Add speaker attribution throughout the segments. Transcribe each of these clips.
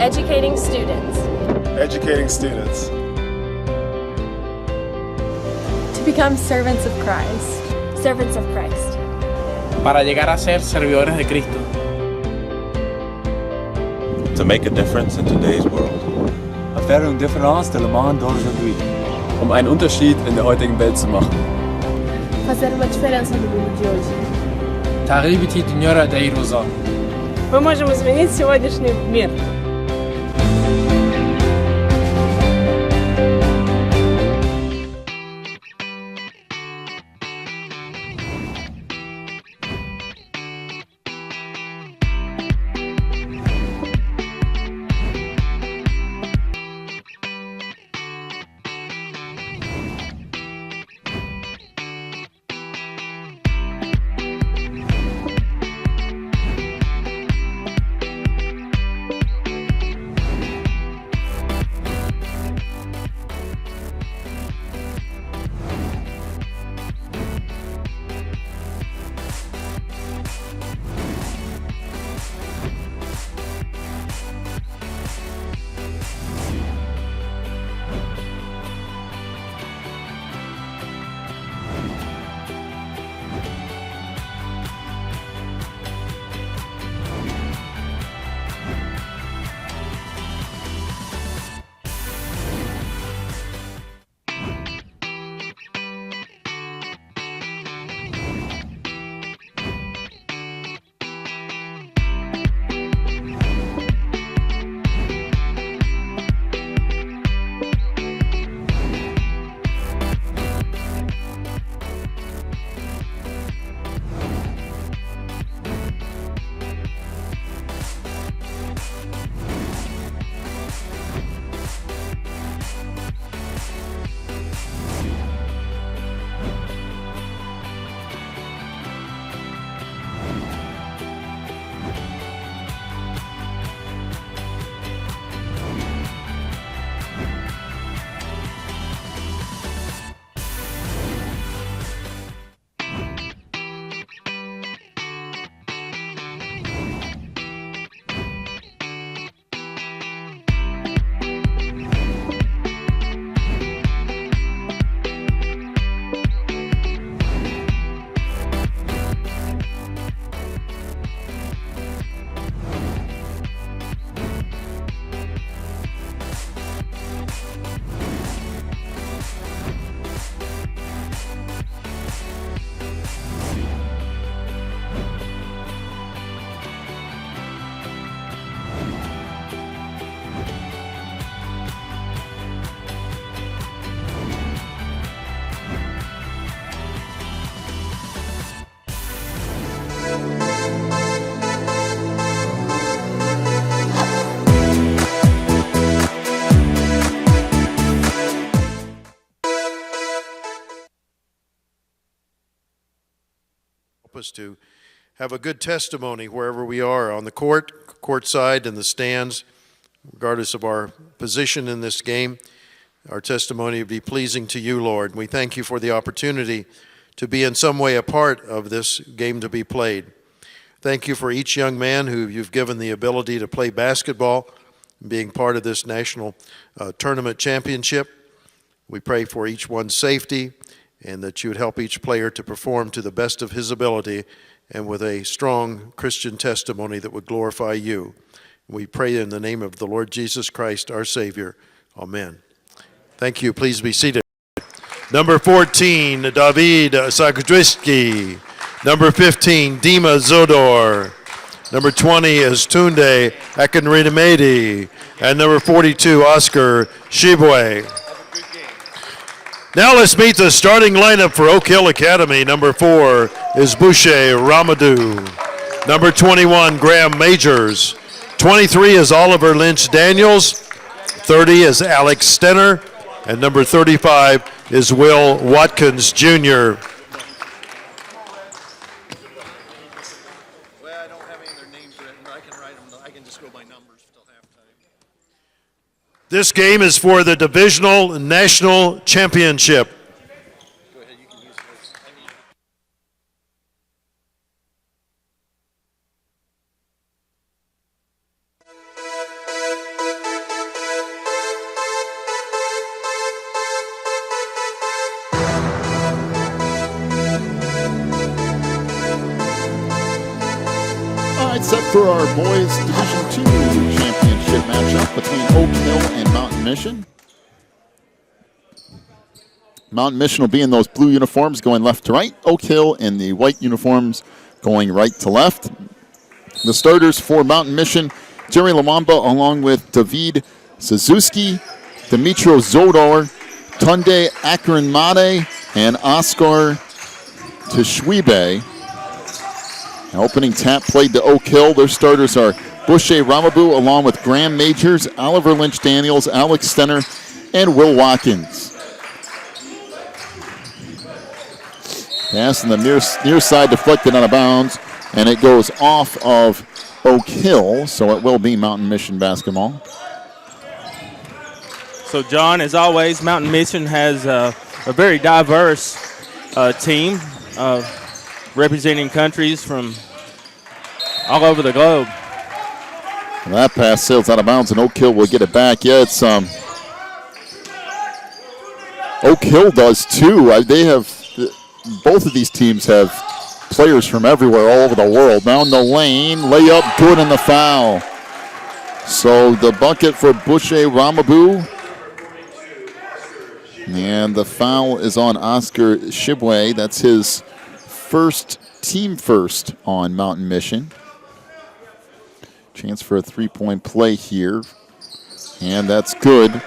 Speaker 1: Educating students.
Speaker 2: Educating students.
Speaker 1: To become servants of Christ. Servants of Christ.
Speaker 3: Para llegar a ser servidores de Cristo.
Speaker 4: To make a difference in today's world.
Speaker 5: Faire une différence dans le monde d'aujourd'hui.
Speaker 2: Einen Unterschied in der heutigen Welt zu machen.
Speaker 1: Fazer uma diferença no mundo de hoje.
Speaker 3: تغييب دنيا داي روزا.
Speaker 6: Мы можем изменить сегодняшний мир.
Speaker 7: Us to have a good testimony wherever we are, on the court side, in the stands, regardless of our position in this game. Our testimony will be pleasing to you, Lord. We thank you for the opportunity to be in some way a part of this game to be played. Thank you for each young man who you've given the ability to play basketball, being part of this national tournament championship. We pray for each one's safety, and that you would help each player to perform to the best of his ability and with a strong Christian testimony that would glorify you. We pray in the name of the Lord Jesus Christ, our Savior. Amen. Thank you. Please be seated. Number 14, David Sakudriski. Number 15, Dima Zodor. Number 20 is Tunde Akinridimedi. And number 42, Oscar Shibwe. Now let's meet the starting lineup for Oak Hill Academy. Number 4 is Boucher Ramadou. Number 21, Graham Majors. 23 is Oliver Lynch Daniels. 30 is Alex Stenner. And number 35 is Will Watkins Jr. This game is for the Divisional National Championship.
Speaker 8: set for our boys Division II championship matchup between Oak Hill and Mountain Mission. Mountain Mission will be in those blue uniforms going left to right. Oak Hill in the white uniforms going right to left. The starters for Mountain Mission, Jerry Lawamba along with David Suzuki, Dimitro Zodor, Tunde Akronmade, and Oscar Tishwibe. Opening tap played to Oak Hill. Their starters are Boucher Ramabu along with Graham Majors, Oliver Lynch Daniels, Alex Stenner, and Will Watkins. Pass in the near side deflected out of bounds, and it goes off of Oak Hill, so it will be Mountain Mission basketball.
Speaker 3: So, John, as always, Mountain Mission has a very diverse team representing countries from all over the globe.
Speaker 8: And that pass sails out of bounds, and Oak Hill will get it back. Yeah, it's Oak Hill does too. They have both of these teams have players from everywhere, all over the world. Down the lane, layup, good, and the foul. So the bucket for Boucher Ramabu. And the foul is on Oscar Shibwe. That's his team first on Mountain Mission. Chance for a three-point play here. And that's good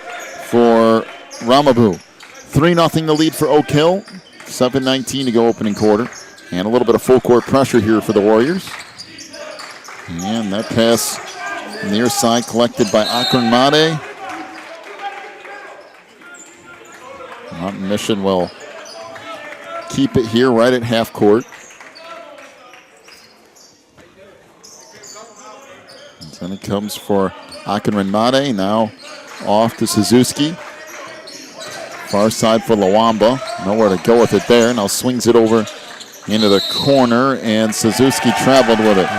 Speaker 8: for Ramabu. 3-0 the lead for Oak Hill. 7:19 to go opening quarter. And a little bit of full court pressure here for the Warriors. And that pass near side collected by Akronmade. Mountain Mission will keep it here right at half court. And then it comes for Akronmade. Now off to Suzuki. Far side for Lawamba. Nowhere to go with it there. Now swings it over into the corner, and Suzuki traveled with it.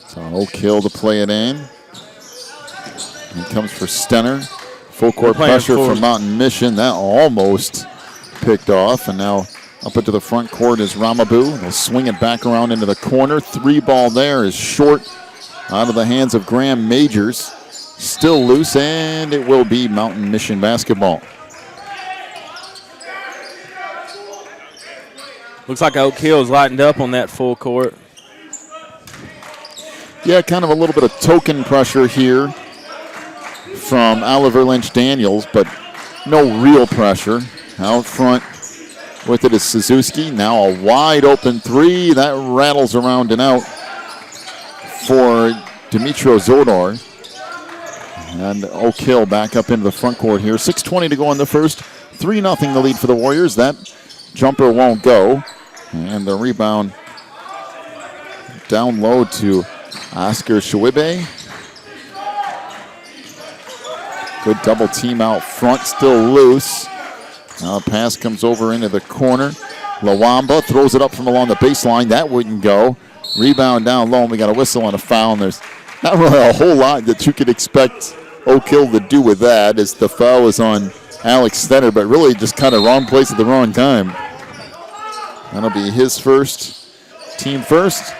Speaker 8: So Oak Hill to play it in. He comes for Stenner. Full court pressure from Mountain Mission. That almost picked off, and now up into the front court is Ramabu. They'll swing it back around into the corner. Three ball there is short out of the hands of Graham Majors. Still loose, and it will be Mountain Mission basketball.
Speaker 3: Looks like Oak Hill is lightened up on that full court.
Speaker 8: Yeah, kind of a little bit of token pressure here from Oliver Lynch Daniels, but no real pressure. Out front with it is Suzuki. Now a wide open three. That rattles around and out for Dimitro Zodor. And Oak Hill back up into the front court here. 6:20 to go in the first. 3-0 the lead for the Warriors. That jumper won't go. And the rebound down low to Oscar Shiwibe. Good double team out front, still loose. Now a pass comes over into the corner. Lawamba throws it up from along the baseline. That wouldn't go. Rebound down low, and we got a whistle and a foul. And there's not really a whole lot that you could expect Oak Hill to do with that, as the foul is on Alex Stenner, but really just kind of wrong place at the wrong time. That'll be his first, team first.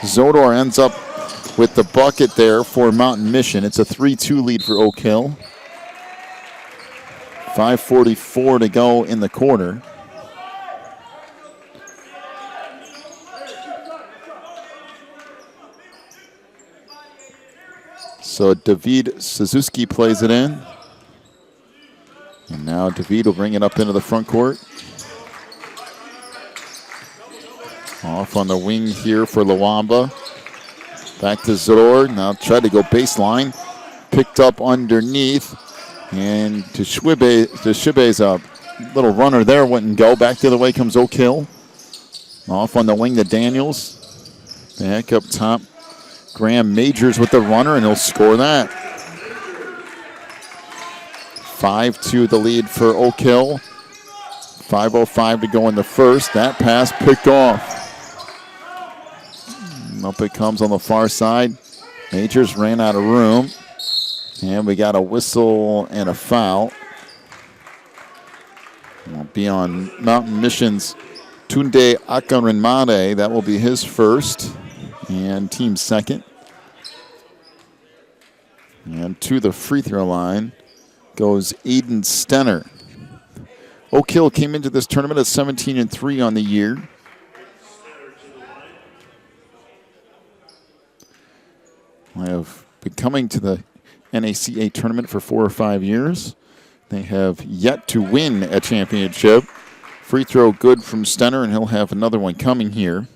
Speaker 8: Zodor ends up with the bucket there for Mountain Mission. It's a 3-2 lead for Oak Hill. 5:44 to go in the quarter. So David Suzuki plays it in. And now David will bring it up into the front court. Off on the wing here for Lawamba. Back to Zodor. Now tried to go baseline. Picked up underneath. And Tishibe's a little runner there. Wouldn't go. Back the other way comes Oak Hill. Off on the wing to Daniels. Back up top. Graham Majors with the runner, and he'll score that. 5-2 the lead for Oak Hill. 5:05 to go in the first. That pass picked off. Up it comes on the far side. Majors ran out of room. And we got a whistle and a foul. Will be on Mountain Mission's Tunde Akarinmade. That will be his first and team second. And to the free throw line goes Aiden Stenner. Oak Hill came into this tournament at 17-3 on the year. I have been coming to the NACA tournament for 4 or 5 years. They have yet to win a championship. Free throw good from Stenner, and he'll have another one coming here.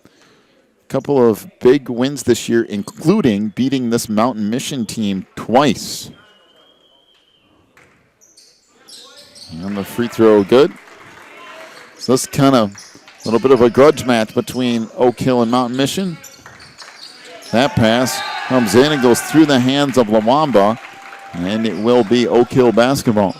Speaker 8: A couple of big wins this year, including beating this Mountain Mission team twice. And the free throw good. So this kind of a little bit of a grudge match between Oak Hill and Mountain Mission. That pass comes in and goes through the hands of Lawamba, and it will be Oak Hill basketball.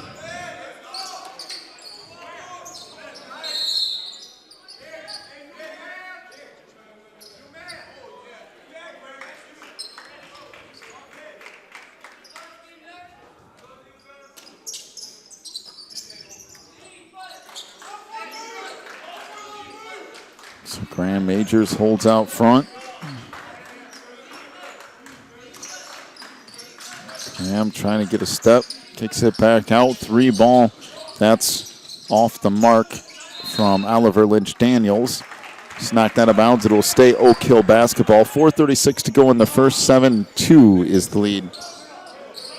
Speaker 8: So Graham Majors holds out front. Graham trying to get a step, kicks it back out. 3 ball, that's off the mark from Oliver Lynch Daniels. He's knocked out of bounds. It will stay Oak Hill basketball. 4:36 to go in the first. 7-2 is the lead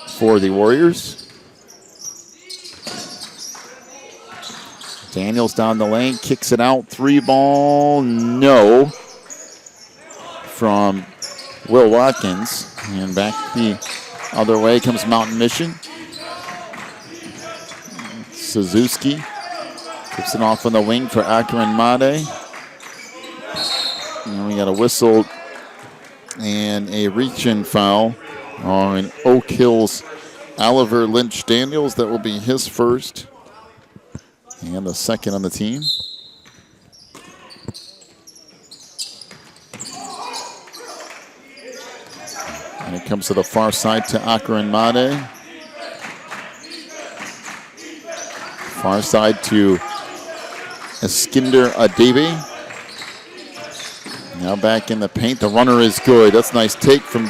Speaker 8: for the Warriors. Daniels down the lane, kicks it out. 3 ball, no, from Will Watkins. And back the other way comes Mountain Mission. Suzuki tips it off on the wing for Akarinmade. And we got a whistle and a reach-in foul on Oak Hill's Oliver Lynch Daniels. That will be his first and the second on the team. And it comes to the far side to Akarinmade. Far side to Eskinder Adebe. Now back in the paint. The runner is good. That's a nice take from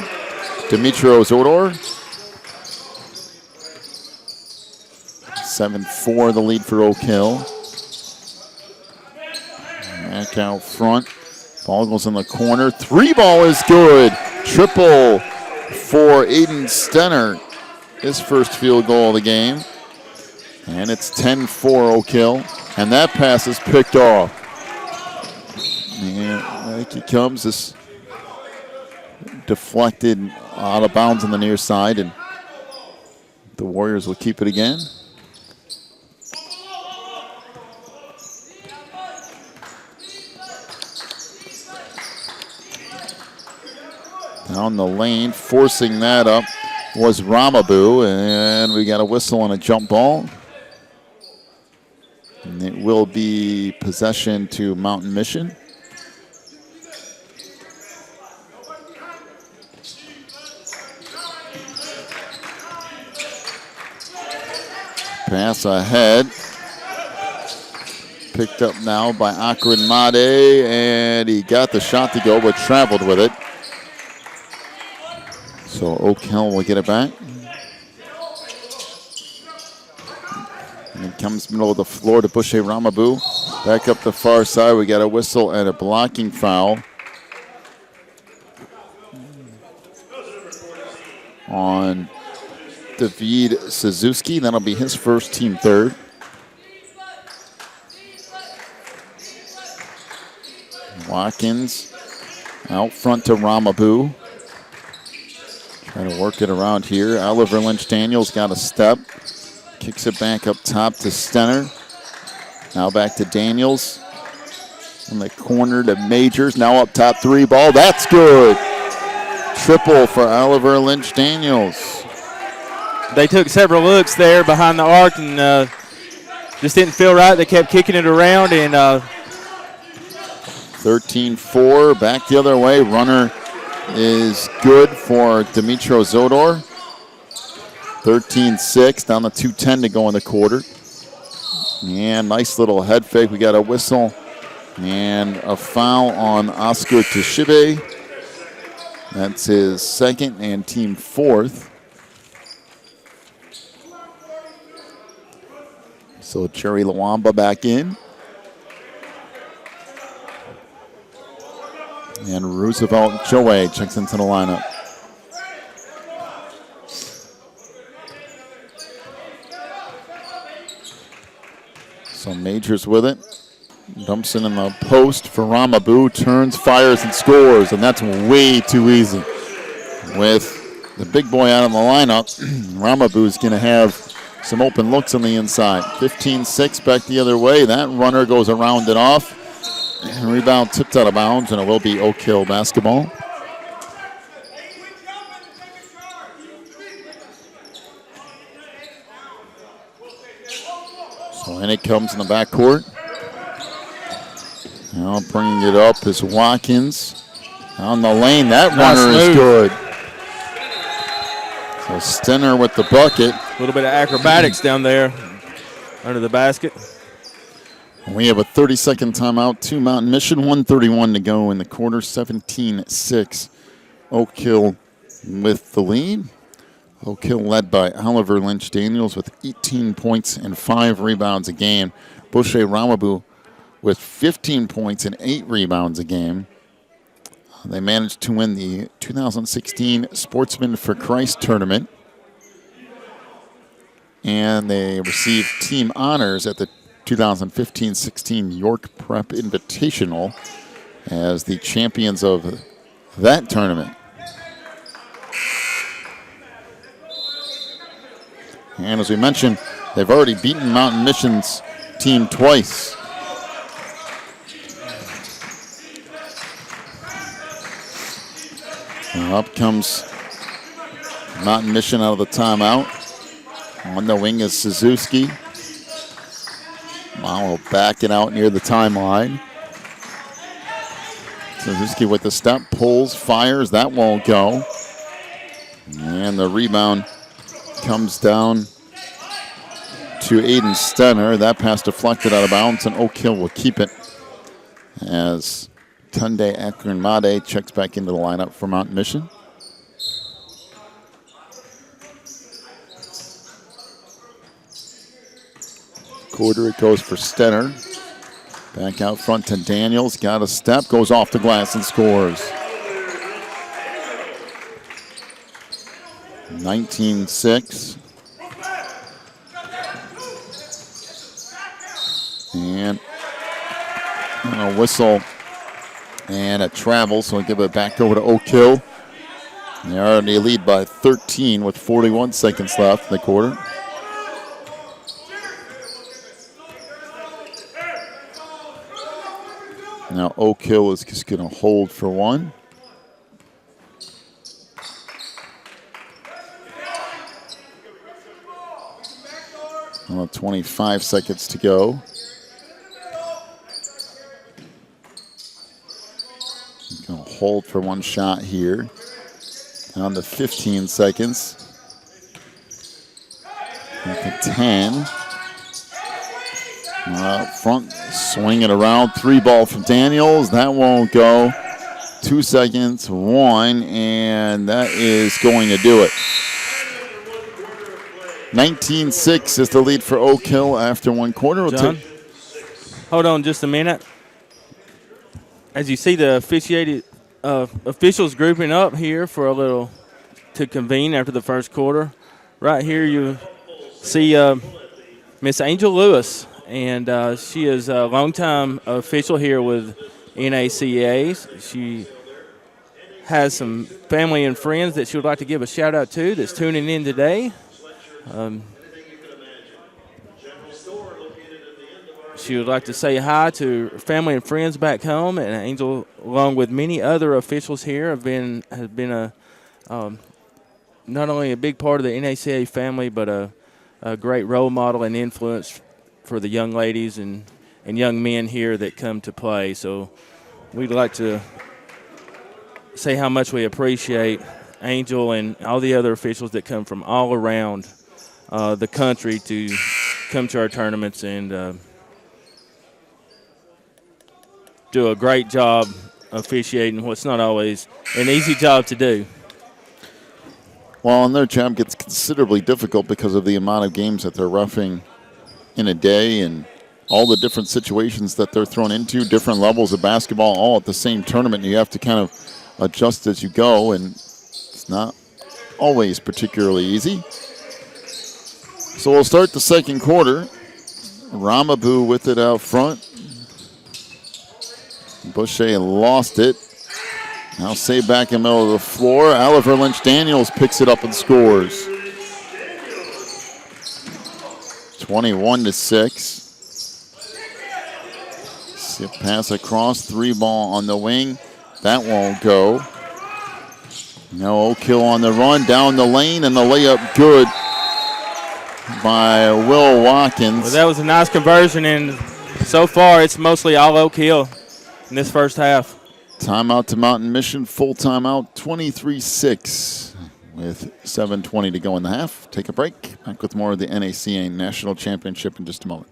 Speaker 8: Dimitro Zodor. 7-4 the lead for Oak Hill. Back out front. Ball goes in the corner. 3 ball is good. Triple for Aiden Stenner. His first field goal of the game. And it's 10-4 Oak Hill. And that pass is picked off. And back he comes. This deflected out of bounds on the near side. And the Warriors will keep it again. Down the lane, forcing that up was Ramabu, and we got a whistle on a jump ball. And it will be possession to Mountain Mission. Pass ahead. Picked up now by Akarinmade, and he got the shot to go, but traveled with it. So Oak Hill will get it back. And it comes middle of the floor to Bushe Ramabu. Back up the far side, we got a whistle and a blocking foul on David Suzuki. That'll be his first, team third. Watkins out front to Ramabu. Trying to work it around here. Oliver Lynch Daniels got a step. Kicks it back up top to Stenner. Now back to Daniels. In the corner to Majors. Now up top, 3 ball. That's good. Triple for Oliver Lynch Daniels.
Speaker 3: They took several looks there behind the arc and just didn't feel right. They kept kicking it around, and
Speaker 8: 13-4, back the other way. Runner is good for Dimitro Zodor. 13-6, down to 2:10 to go in the quarter. And nice little head fake. We got a whistle and a foul on Oscar Toshibe. That's his second and team fourth. So Jerry Lawamba back in. And Roosevelt Joey checks into the lineup. So Majors with it. Dumps it in the post for Ramabu. Turns, fires, and scores. And that's way too easy. With the big boy out of the lineup, Ramabu's going to have some open looks on the inside. 15-6 back the other way. That runner goes around and off. And rebound tipped out of bounds, and it will be Oak Hill basketball. So in it comes in the backcourt. Now bringing it up is Watkins. On the lane, that runner is good. So Stenner with the bucket.
Speaker 3: A little bit of acrobatics down there under the basket.
Speaker 8: We have a 30-second timeout to Mountain Mission. 1:31 to go in the quarter. 17-6. Oak Hill with the lead. Oak Hill led by Oliver Lynch Daniels with 18 points and 5 rebounds a game. Boucher Ramabu with 15 points and 8 rebounds a game. They managed to win the 2016 Sportsman for Christ tournament. And they received team honors at the 2015-16 York Prep Invitational as the champions of that tournament. And as we mentioned, they've already beaten Mountain Mission's team twice. Well, up comes Mountain Mission out of the timeout. On the wing is Suzuki. Malo backing out near the timeline. Suzuki with the step, pulls, fires. That won't go. And the rebound comes down to Aiden Stenner. That pass deflected out of bounds, and Oak Hill will keep it as Tunde Akronmade checks back into the lineup for Mountain Mission. Quarter it goes for Stenner. Back out front to Daniels. Got a step, goes off the glass and scores. 19-6. And a whistle and a travel, so we'll give it back over to Oak Hill. They already lead by 13 with 41 seconds left in the quarter. Now Oak Hill is just going to hold for one. Well, 25 seconds to go. Going to hold for one shot here. Down to 15 seconds. Back to 10. Front, swing it around. 3 ball from Daniels. That won't go. 2 seconds, 1, and that is going to do it. 19-6 is the lead for Oak Hill after one quarter.
Speaker 3: John, hold on just a minute. As you see the officials grouping up here for a little to convene after the first quarter. Right here you see Miss Angel Lewis, and she is a longtime official here with NACA. She has some family and friends that she would like to give a shout out to that's tuning in today. She would like to say hi to family and friends back home, and Angel, along with many other officials here, has been not only a big part of the NACA family, but a great role model and influence for the young ladies and young men here that come to play. So we'd like to say how much we appreciate Angel and all the other officials that come from all around the country to come to our tournaments and do a great job officiating what's not always an easy job to do.
Speaker 8: Well, and their job gets considerably difficult because of the amount of games that they're roughing in a day and all the different situations that they're thrown into, different levels of basketball, all at the same tournament. You have to kind of adjust as you go, and it's not always particularly easy. So we'll start the second quarter. Ramabu with it out front. Boucher lost it. Now Say back in the middle of the floor. Oliver Lynch-Daniels picks it up and scores. 21-6. Zip pass across, 3-ball on the wing. That won't go. Now Oak Hill on the run, down the lane, and the layup good by Will Watkins.
Speaker 3: Well, that was a nice conversion, and so far it's mostly all Oak Hill in this first half.
Speaker 8: Timeout to Mountain Mission, full timeout, 23-6 with 7:20 to go in the half. Take a break. Back with more of the NACA National Championship in just a moment.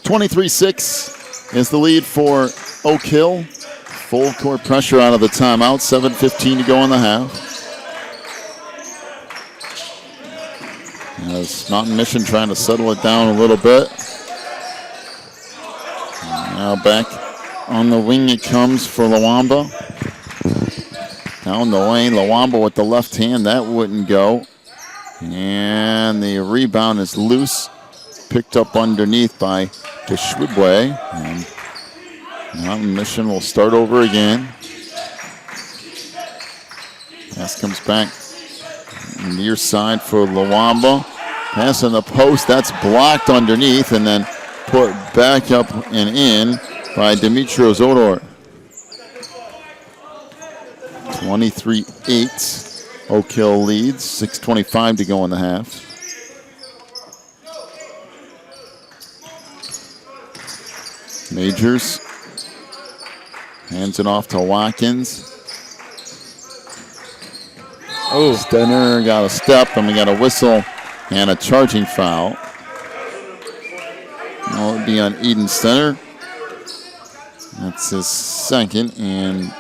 Speaker 8: .23-6 is the lead for Oak Hill. Full court pressure out of the timeout. 7:15 to go in the half. As Mountain Mission trying to settle it down a little bit. Now back on the wing it comes for Lawamba. Down the lane, Lawamba with the left hand. That wouldn't go. And the rebound is loose. Picked up underneath by Kishwibwe, and Mountain Mission will start over again. Pass comes back near side for Lawamba. Pass in the post, that's blocked underneath and then put back up and in by Dimitrios Odor. 23-8, Oak Hill leads, 6:25 to go in the half. Majors hands it off to Watkins.
Speaker 3: Oh,
Speaker 8: Stenner got a step, and we got a whistle and a charging foul. Well, it'll be on Eden Stenner. That's his second and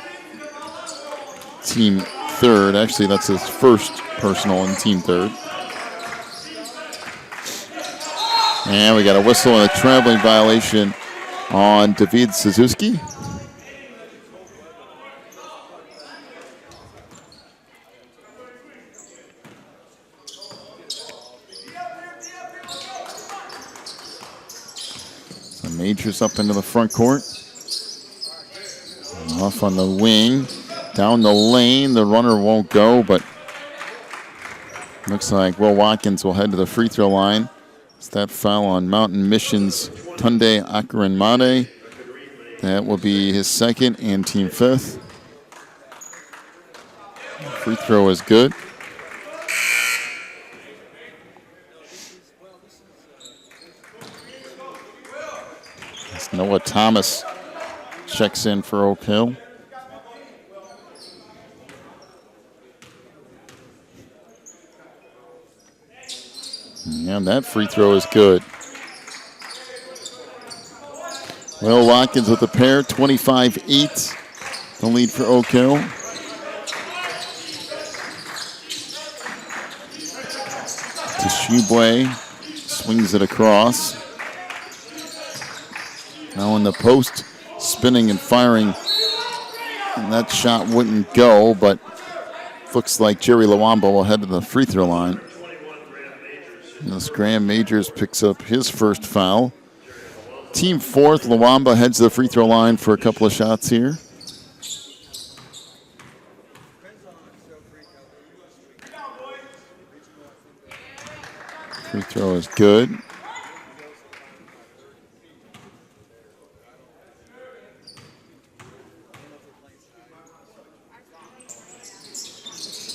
Speaker 8: team third. Actually, that's his first personal and team third. And we got a whistle and a traveling violation on David Suzuki. So Majors up into the front court. Off on the wing. Down the lane. The runner won't go, but looks like Will Watkins will head to the free throw line. It's that foul on Mountain Mission's Tunde Akaranmade. That will be his second and team fifth. Free throw is good. As Noah Thomas checks in for Oak Hill. And that free throw is good. Will Watkins with a pair, 25-8. The lead for Oak Hill. Tshibwe swings it across. Now in the post, spinning and firing. And that shot wouldn't go, but looks like Jerry Lawamba will head to the free throw line. As Graham Majors picks up his first foul. Team fourth, Lawamba heads to the free throw line for a couple of shots here. Free throw is good.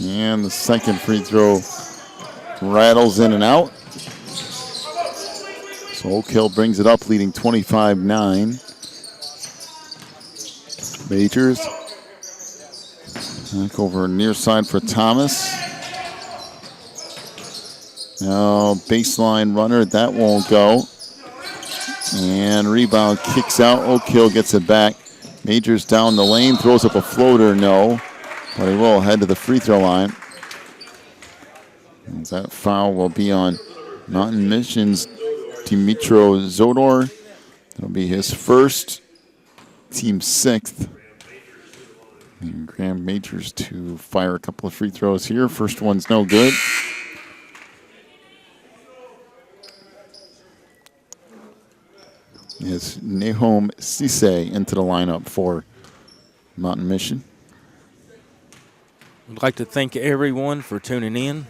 Speaker 8: And the second free throw rattles in and out. So Oak Hill brings it up, leading 25-9. Majors. Back over near side for Thomas. Now baseline runner, that won't go. And rebound kicks out. Oak Hill gets it back. Majors down the lane, throws up a floater, no. But he will head to the free throw line. And that foul will be on Mountain Mission's Dimitro Zodor. That'll be his first, team sixth. And Graham Majors to fire a couple of free throws here. First one's no good. Is Nahom Sise into the lineup for Mountain Mission.
Speaker 3: I'd like to thank everyone for tuning in.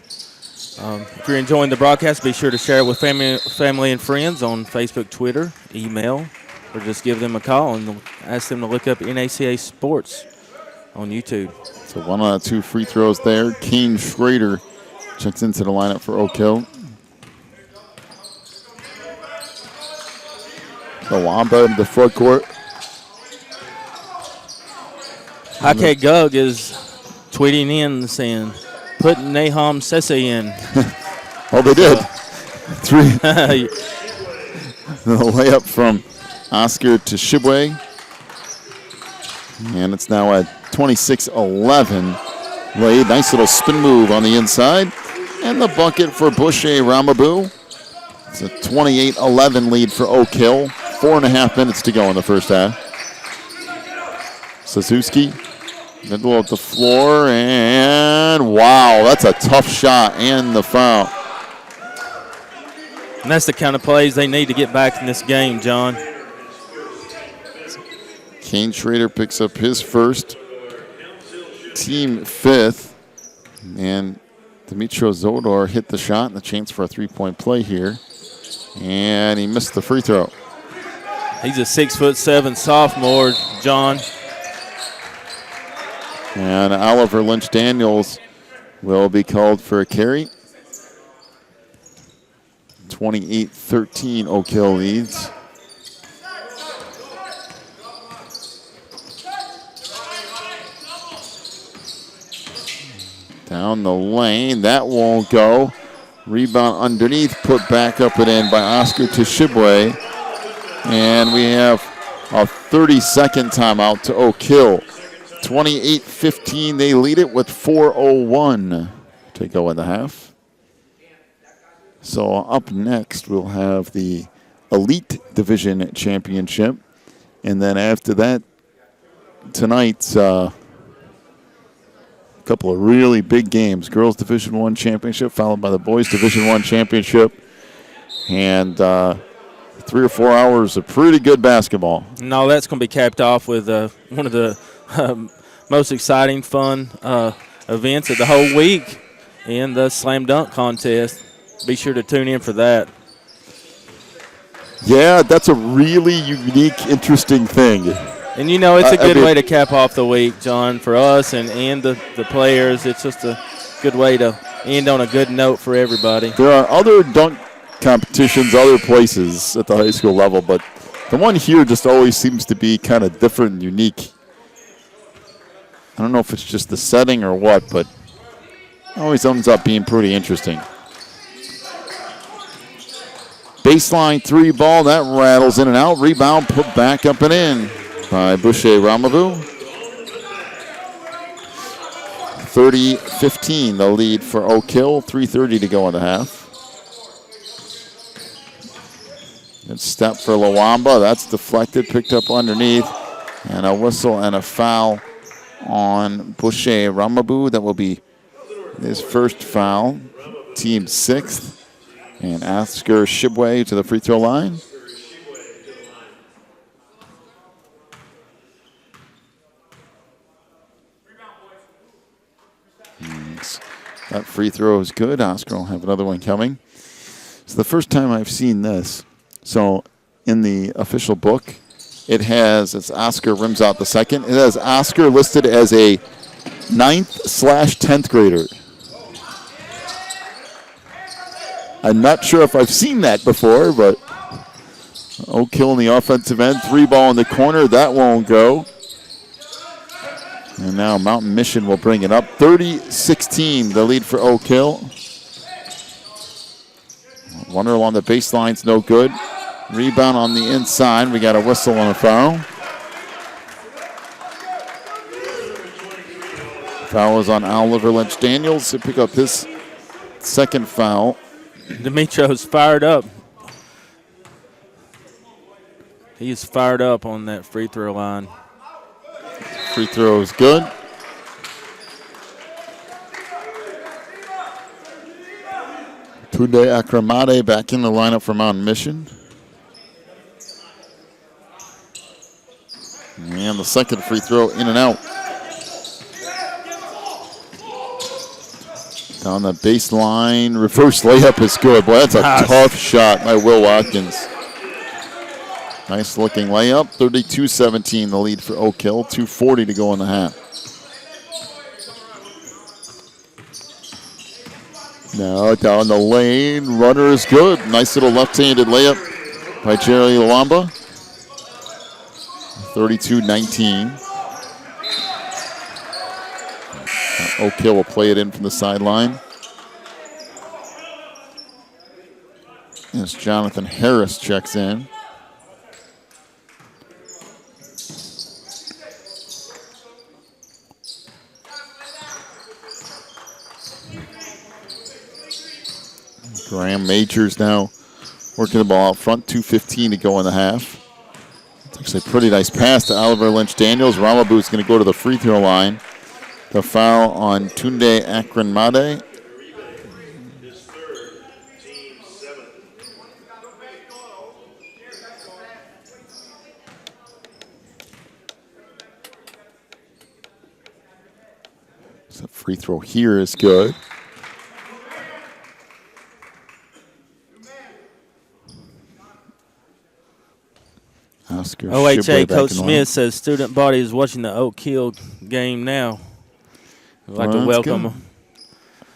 Speaker 3: If you're enjoying the broadcast, be sure to share it with family and friends on Facebook, Twitter, email, or just give them a call and ask them to look up NACA Sports on YouTube.
Speaker 8: So 1 out of 2 free throws there. Kane Schrader checks into the lineup for Oak Hill. Lawamba into the front court.
Speaker 3: Hake Gug is tweeting in saying, put Nahom Sese in.
Speaker 8: Oh, they did. 3. The layup from Oscar to Shibwe. And it's now at 26-11. Laid. Nice little spin move on the inside. And the bucket for Boucher Ramabu. It's a 28-11 lead for Oak Hill. 4.5 minutes to go in the first half. Suzuki, middle of the floor, and wow, that's a tough shot and the foul.
Speaker 3: And that's the kind of plays they need to get back in this game, John.
Speaker 8: Kane Schrader picks up his first, team fifth, and Dimitro Zodor hit the shot and the chance for a three-point play here, and he missed the free throw.
Speaker 3: He's a 6'7" sophomore, John.
Speaker 8: And Oliver Lynch-Daniels will be called for a carry. 28-13 Oak Hill leads. Down the lane, that won't go. Rebound underneath, put back up and in by Oscar Tishibwe. And we have a 30-second timeout to Oak Hill. 28-15, they lead it with 4:01 to go in the half. So up next, we'll have the Elite Division Championship. And then after that, tonight's a couple of really big games. Girls Division I Championship, followed by the Boys Division I Championship. And 3 or 4 hours of pretty good basketball.
Speaker 3: No, that's going to be capped off with one of the most exciting, fun events of the whole week in the slam dunk contest. Be sure to tune in for that.
Speaker 8: Yeah, that's a really unique, interesting thing.
Speaker 3: And, you know, it's a good way to cap off the week, John, for us and the players. It's just a good way to end on a good note for everybody.
Speaker 8: There are other dunk competitions other places at the high school level, but the one here just always seems to be kind of different and unique. I don't know if it's just the setting or what, but it always ends up being pretty interesting. Baseline 3 ball, that rattles in and out. Rebound put back up and in by Boucher Ramabu. 30-15, the lead for Oak Hill. 3:30 to go in the half. Good step for Lawamba. That's deflected, picked up underneath. And a whistle and a foul on Boucher Ramabu. That will be his first foul. Team 6th. And Oscar Shibwe to the free throw line. That free throw is good. Oscar will have another one coming. It's the first time I've seen this. So in the official book, it has, it's Oscar rims out the second. It has Oscar listed as a 9th/10th grader. I'm not sure if I've seen that before, but Oak Hill in the offensive end. 3 ball in the corner. That won't go. And now Mountain Mission will bring it up. 30-16, the lead for Oak Hill. Wonderl on the baseline's no good. Rebound on the inside. We got a whistle and a foul. Foul is on Oliver Lynch-Daniels to pick up his second foul.
Speaker 3: Dimitro's fired up. He's fired up on that free throw line.
Speaker 8: Free throw is good. Tunde Akramade back in the lineup for Mountain Mission. And the second free throw in and out. Down the baseline, reverse layup is good. Boy, that's a tough shot by Will Watkins. Nice looking layup. 32-17, the lead for Oak Hill. 2:40 to go in the half. Now down the lane, runner is good. Nice little left-handed layup by Jerry Lawamba. 32-19. Oak Hill will play it in from the sideline. As Jonathan Harris checks in. Graham Majors now working the ball out front. 2:15 to go in the half. It's actually a pretty nice pass to Oliver Lynch-Daniels. Ramabu is going to go to the free throw line. The foul on Tunde Akranmade. So free throw here is good. Oscar
Speaker 3: OHA Coach
Speaker 8: Smith
Speaker 3: Smith says student body is watching the Oak Hill game now. I'd like to welcome them.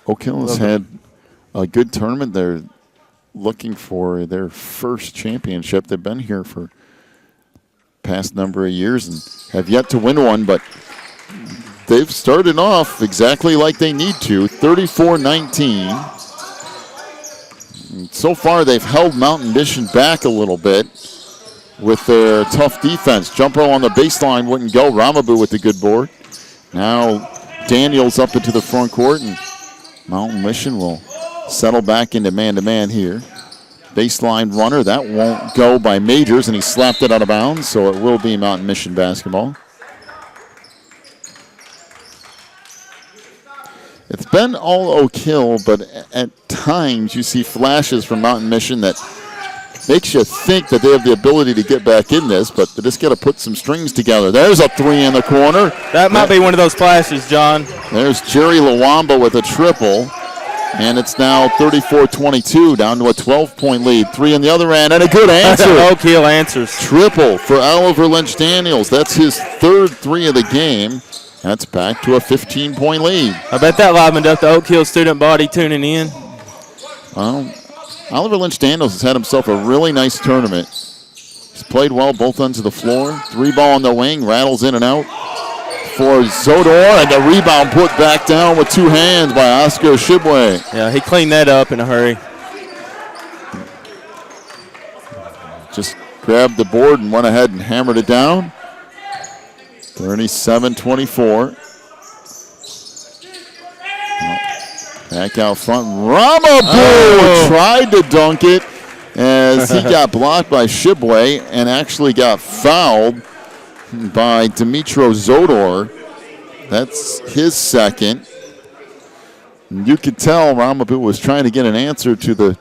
Speaker 8: Oak Hill has had a good tournament. They're looking for their first championship. They've been here for past number of years and have yet to win one, but they've started off exactly like they need to, 34-19. So far, they've held Mountain Mission back a little bit with their tough defense. Jumper on the baseline wouldn't go. Ramabu with the good board. Now Daniels up into the front court, and Mountain Mission will settle back into man-to-man here. Baseline runner, that won't go by Majors, and he slapped it out of bounds, so it will be Mountain Mission basketball. It's been all Oak Hill, but at times you see flashes from Mountain Mission that makes you think that they have the ability to get back in this, but they just got to put some strings together. There's a three in the corner.
Speaker 3: That might be one of those flashes, John.
Speaker 8: There's Jerry Lawamba with a triple, and it's now 34-22, down to a 12-point lead. Three on the other end, and a good answer.
Speaker 3: Oak Hill answers.
Speaker 8: Triple for Oliver Lynch-Daniels. That's his third three of the game. That's back to a 15-point lead.
Speaker 3: I bet that livened up the Oak Hill student body tuning in.
Speaker 8: Well, Oliver Lynch-Daniels has had himself a really nice tournament. He's played well both ends of the floor. Three ball on the wing, rattles in and out for Zodor, and the rebound put back down with two hands by Oscar Shibwe.
Speaker 3: Yeah, he cleaned that up in a hurry.
Speaker 8: Just grabbed the board and went ahead and hammered it down. 37-24. Back out front, Ramabu tried to dunk it, as he got blocked by Shibwe and actually got fouled by Dimitro Zodor. That's his second. You could tell Ramabu was trying to get an answer to the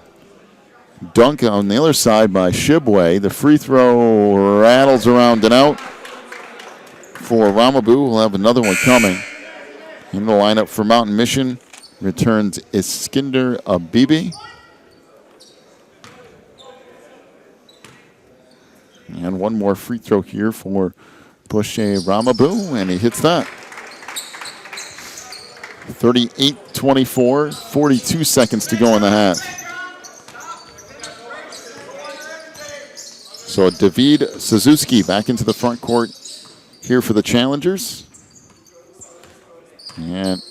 Speaker 8: dunk on the other side by Shibwe. The free throw rattles around and out for Ramabu. We'll have another one coming. In the lineup for Mountain Mission returns Iskinder Abibi. And one more free throw here for Bushe Ramabu, and he hits that. 38-24, 42 seconds to go in the half. So David Suzuki back into the front court here for the challengers. And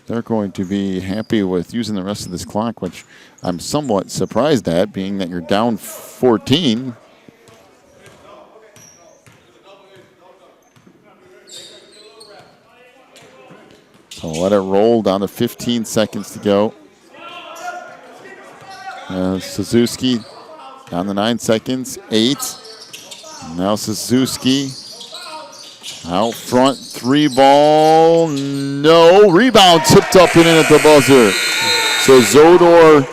Speaker 8: they're going to be happy with using the rest of this clock, which I'm somewhat surprised at, being that you're down 14. So let it roll down to 15 seconds to go. Suzuki down to 9 seconds, 8. Now Suzuki out front, 3 ball, no. Rebound tipped up and in at the buzzer. So Zodor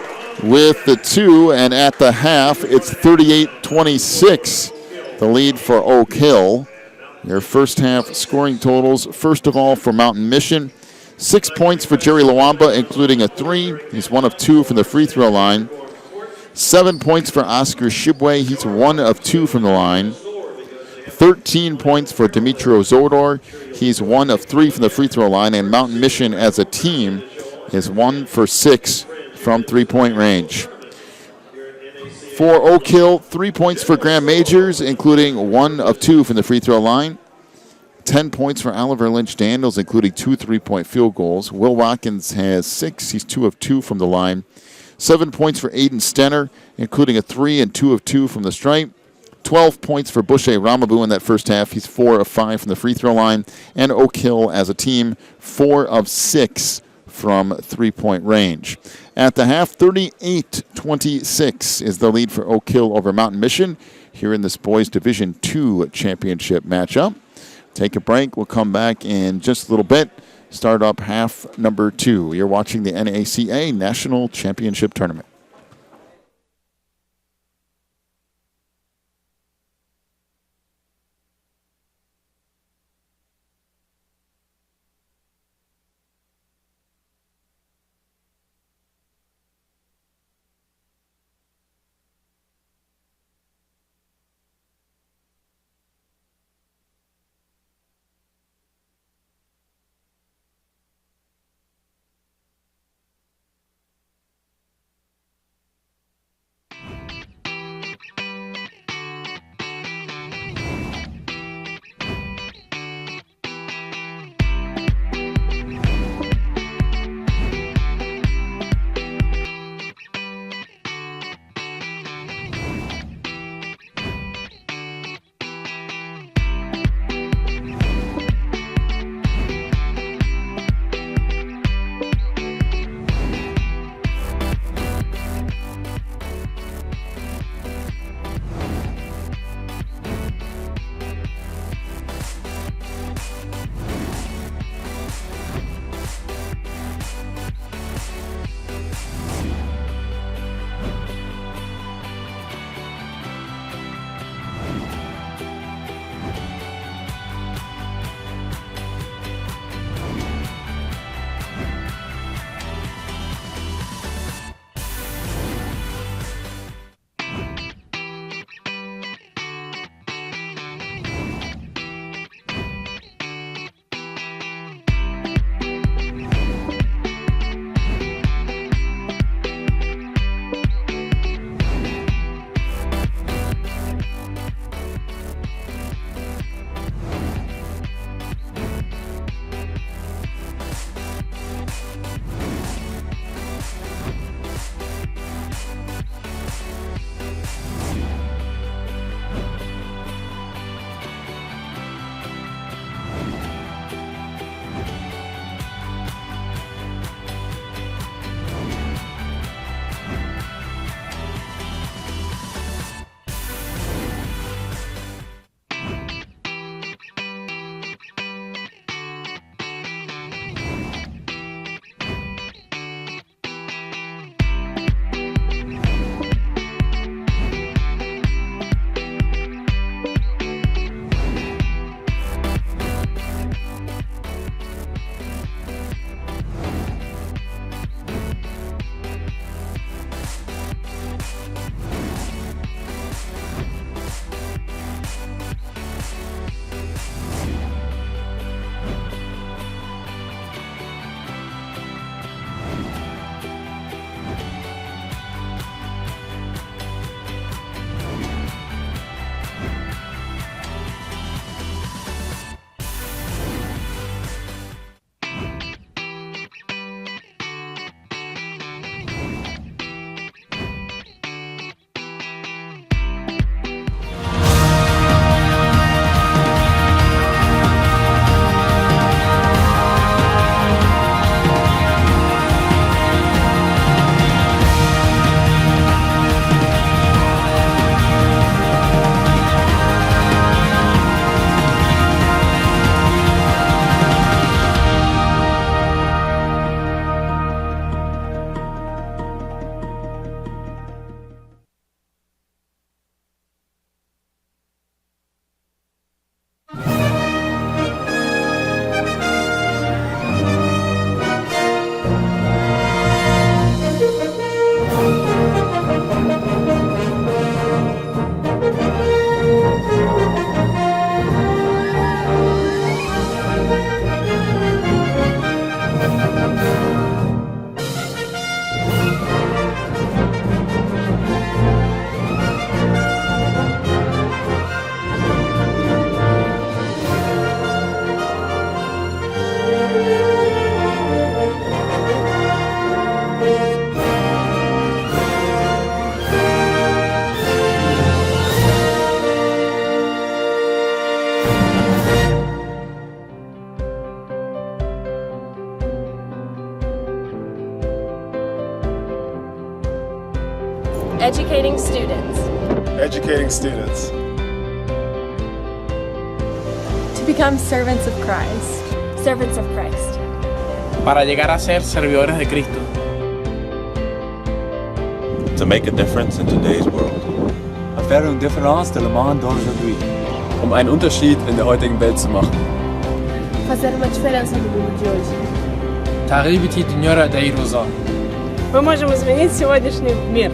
Speaker 8: with the 2, and at the half, it's 38-26, the lead for Oak Hill. Your first half scoring totals, first of all for Mountain Mission. 6 points for Jerry Lawamba, including a 3. He's 1 of 2 from the free throw line. 7 points for Oscar Shibwe. He's 1 of 2 from the line. 13 points for Dimitro Zodor. He's 1 of 3 from the free throw line. And Mountain Mission as a team is 1 for 6 from three-point range. For Oak Hill, 3 points for Graham Majors, including 1 of 2 from the free throw line. 10 points for Oliver Lynch Daniels, including 2 3-point field goals. Will Watkins has 6. He's 2 of 2 from the line. 7 points for Aiden Stenner, including a 3 and 2 of 2 from the stripe. 12 points for Bushe Ramabu in that first half. He's 4 of 5 from the free throw line. And Oak Hill as a team, 4 of 6 from three-point range. At the half, 38-26 is the lead for Oak Hill over Mountain Mission here in this Boys Division II championship matchup. Take a break. We'll come back in just a little bit. Start up half number 2. You're watching the NACA National Championship Tournament.
Speaker 1: Educating students.
Speaker 2: Educating students.
Speaker 1: To become servants of Christ. Servants of Christ.
Speaker 9: Para llegar a ser servidores de Cristo.
Speaker 4: To make a difference in today's world.
Speaker 5: Faire une différence dans le monde d'aujourd'hui.
Speaker 2: Einen Unterschied in der heutigen Welt zu machen.
Speaker 6: Fazer uma diferença no mundo de hoje.
Speaker 9: تغيير الدنيا داي روزا.
Speaker 6: Мы можем изменить сегодняшний мир.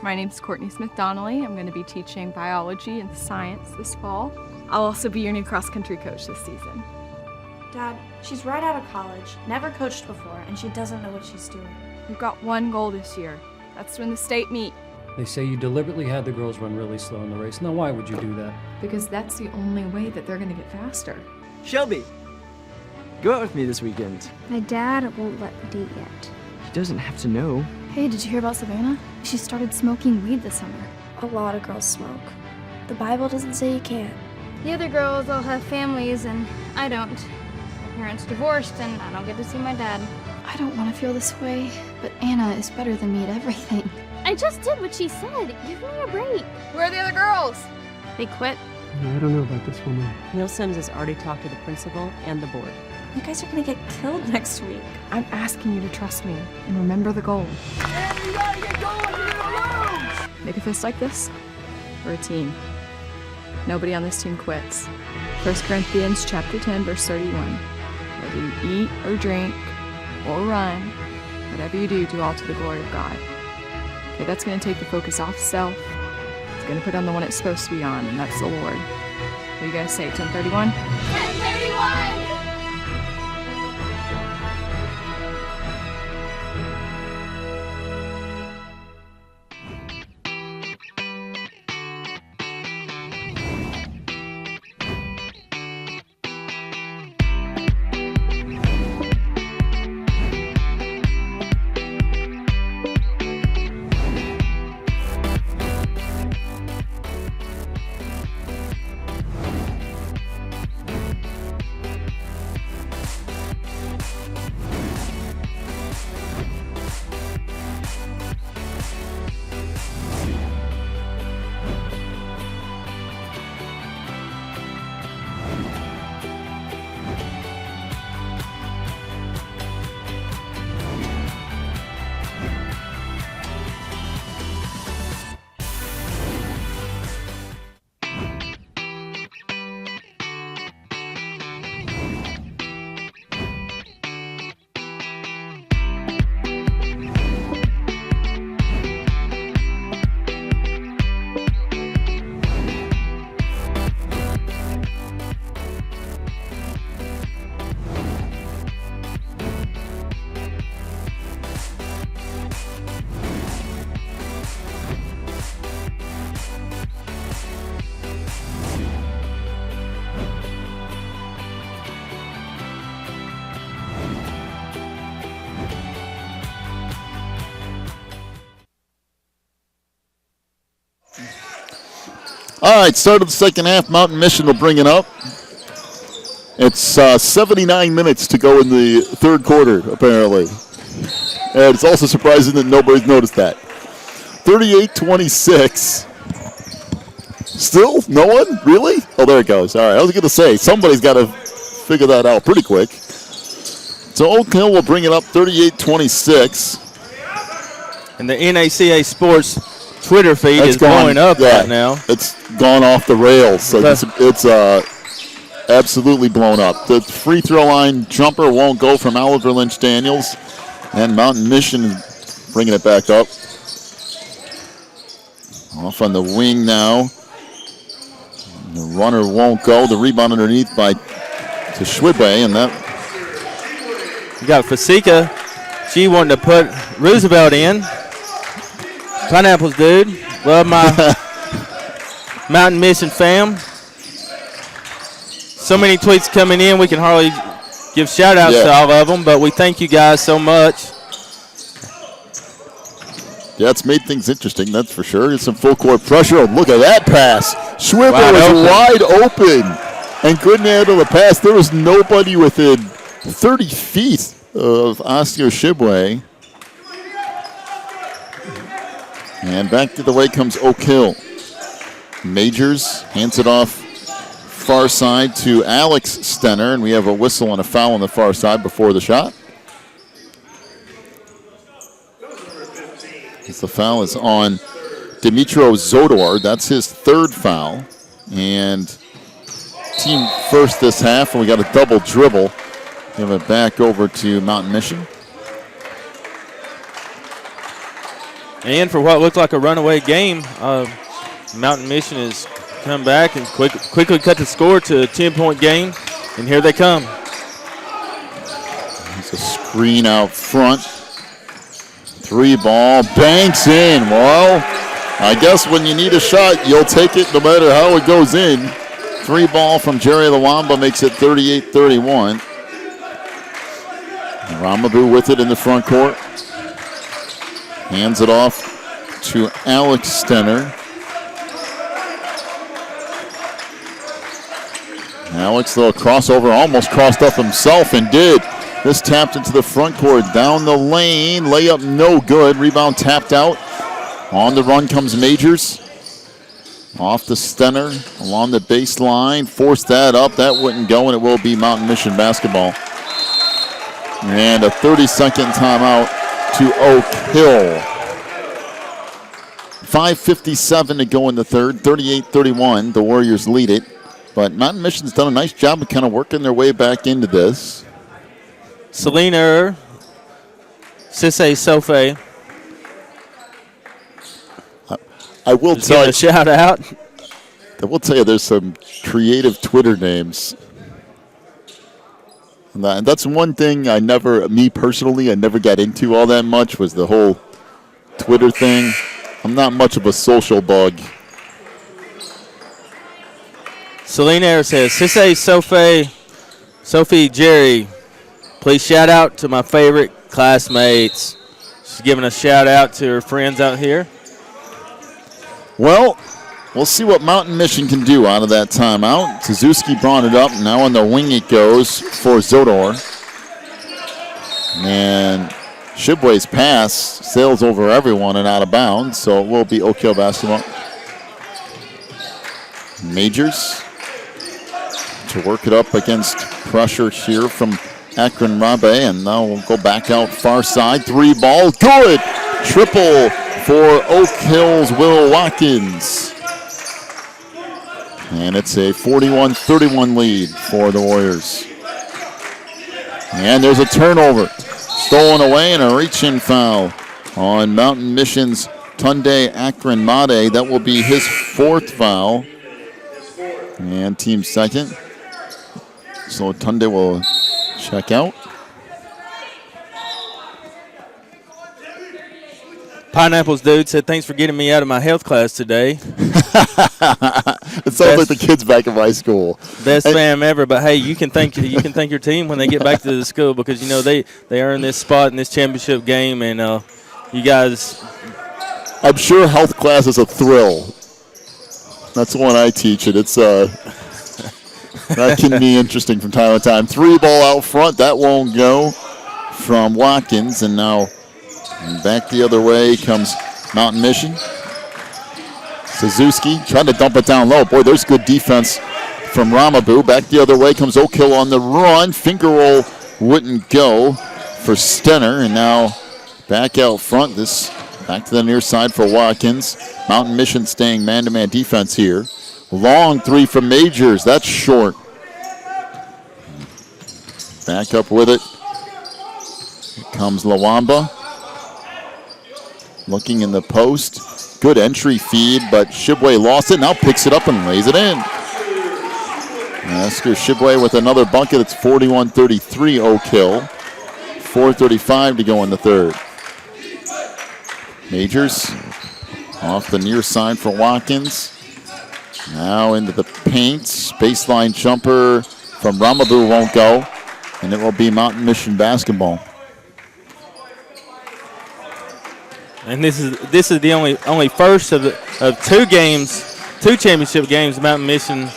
Speaker 10: My name's Courtney Smith-Donnelly. I'm going to be teaching biology and science this fall. I'll also be your new cross-country coach this season.
Speaker 11: Dad, she's right out of college, never coached before, and she doesn't know what she's doing.
Speaker 10: We've got one goal this year. That's when the state meet.
Speaker 12: They say you deliberately had the girls run really slow in the race. Now, why would you do that?
Speaker 10: Because that's the only way that they're going to get faster.
Speaker 13: Shelby, go out with me this weekend.
Speaker 14: My dad won't let me date yet.
Speaker 13: He doesn't have to know.
Speaker 14: Hey, did you hear about Savannah? She started smoking weed this summer.
Speaker 11: A lot of girls smoke. The Bible doesn't say you can't.
Speaker 14: The other girls all have families, and I don't. My parents divorced, and I don't get to see my dad. I don't want to feel this way, but Anna is better than me at everything.
Speaker 15: I just did what she said. Give me a break.
Speaker 10: Where are the other girls?
Speaker 15: They quit.
Speaker 12: I don't know about this woman.
Speaker 16: Neil Sims has already talked to the principal and the board.
Speaker 11: You guys are gonna get killed next week.
Speaker 10: I'm asking you to trust me and remember the goal.
Speaker 17: And you gotta get going, you're gonna lose!
Speaker 10: Make a fist like this. We're a team. Nobody on this team quits. 1 Corinthians chapter 10, verse 31. Whether you eat or drink or run, whatever you do, do all to the glory of God. Okay, that's going to take the focus off self. It's going to put on the one it's supposed to be on, and that's the Lord. What are you guys say, 1031?
Speaker 15: 1031!
Speaker 8: All right, start of the second half. Mountain Mission will bring it up. It's 79 minutes to go in the third quarter, apparently. And it's also surprising that nobody's noticed that. 38-26. Still? No one? Really? Oh, there it goes. All right, I was going to say, somebody's got to figure that out pretty quick. So Oak Hill will bring it up 38-26.
Speaker 3: And the NACA Sports Twitter feed is blowing up right now.
Speaker 8: It's gone off the rails. So it's absolutely blown up. The free throw line jumper won't go from Oliver Lynch Daniels. And Mountain Mission is bringing it back up. Off on the wing now. The runner won't go. The rebound underneath to Schwibbe, and that.
Speaker 3: You got Fasika. She wanted to put Roosevelt in. Pineapples, dude. Love my Mountain Mission fam. So many tweets coming in, we can hardly give shout-outs to all of them, but we thank you guys so much.
Speaker 8: Yeah, it's made things interesting, that's for sure. It's some full-court pressure. Oh, look at that pass. Schwibbe was wide open and couldn't handle the pass. There was nobody within 30 feet of Oscar Schwibbe. And back to the way comes Oak Hill. Majors hands it off far side to Alex Stenner, and we have a whistle and a foul on the far side before the shot. As the foul is on Dimitro Zodor. That's his third foul. And team first this half, and we got a double dribble. Give it back over to Mountain Mission.
Speaker 3: And for what looked like a runaway game, Mountain Mission has come back and quickly cut the score to a 10-point game, and here they come.
Speaker 8: It's a screen out front. 3-ball, banks in. Well, I guess when you need a shot, you'll take it no matter how it goes in. 3-ball from Jerry Lawamba makes it 38-31. Ramabu with it in the front court. Hands it off to Alex Stenner. Alex, though, a crossover, almost crossed up himself and did. This tapped into the front court, down the lane, layup no good. Rebound tapped out. On the run comes Majors. Off to Stenner, along the baseline, forced that up. That wouldn't go, and it will be Mountain Mission basketball. And a 30-second timeout to Oak Hill. 5:57 to go in the third, 38-31. The Warriors lead it. But Mountain Mission's done a nice job of kind of working their way back into this.
Speaker 3: Selena, Sisse Sofe.
Speaker 8: I will tell you.
Speaker 3: A shout out.
Speaker 8: I will tell you there's some creative Twitter names. And that's one thing me personally, I never got into all that much, was the whole Twitter thing. I'm not much of a social bug.
Speaker 3: Selena says, Sisse Sophie Jerry, please shout out to my favorite classmates. She's giving a shout out to her friends out here.
Speaker 8: Well, we'll see what Mountain Mission can do out of that timeout. Suzuki brought it up. Now on the wing it goes for Zodor. And Shibwe's pass sails over everyone and out of bounds, so it will be Oak Hill basketball. Majors to work it up against pressure here from Akron Rabe, and now we'll go back out far side. 3-ball, good! Triple for Oak Hill's Will Watkins. And it's a 41-31 lead for the Warriors. And there's a turnover. Stolen away and a reach-in foul on Mountain Mission's Tunde Akron Made. That will be his fourth foul. And team second. So Tunde will check out.
Speaker 3: Pineapples dude said, thanks for getting me out of my health class today.
Speaker 8: It sounds like the kids back in my school.
Speaker 3: Best fam ever, but hey, you can thank your team when they get back to the school, because you know they earn this spot in this championship game, and you guys.
Speaker 8: I'm sure health class is a thrill. That's the one I teach, and it's that can be interesting from time to time. 3-ball out front, that won't go from Watkins, and now back the other way comes Mountain Mission. Suzuki trying to dump it down low. Boy, there's good defense from Ramabu. Back the other way comes Oak Hill on the run. Finger roll wouldn't go for Stenner. And now back out front. This back to the near side for Watkins. Mountain Mission staying man-to-man defense here. Long three from Majors. That's short. Back up with it. Here comes Lawamba. Looking in the post. Good entry feed, but Shibwe lost it. Now picks it up and lays it in. Oscar Shibway with another bucket. It's 41-33 Oak Hill. 4:35 to go in the third. Majors off the near side for Watkins. Now into the paint. Baseline jumper from Ramabu won't go. And it will be Mountain Mission basketball.
Speaker 3: And this is the only first of two championship games Mountain Mission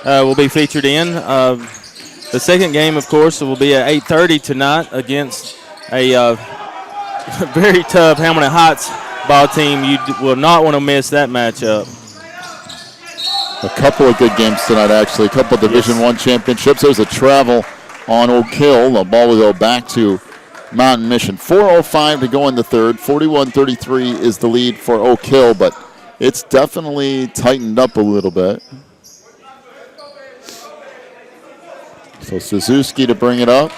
Speaker 3: will be featured in. The second game, of course, will be at 8:30 tonight against a very tough Hamilton Heights ball team. You will not want to miss that matchup.
Speaker 8: A couple of good games tonight, actually. A couple of Division I championships. There's a travel on Oak Hill. The ball will go back to Mountain Mission. 4:05 to go in the third. 41-33 is the lead for Oak Hill, but it's definitely tightened up a little bit. So Suzuki to bring it up.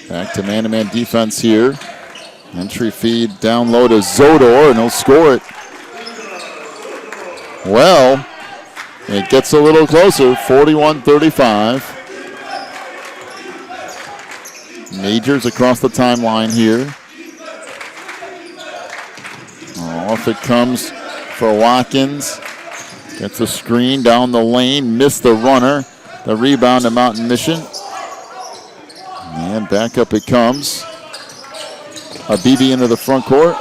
Speaker 8: Back to man-to-man defense here. Entry feed down low to Zodor, and he'll score it. Well, it gets a little closer, 41-35. Majors across the timeline here. Off it comes for Watkins. Gets a screen down the lane, missed the runner. The rebound to Mountain Mission. And back up it comes. Habibi into the front court.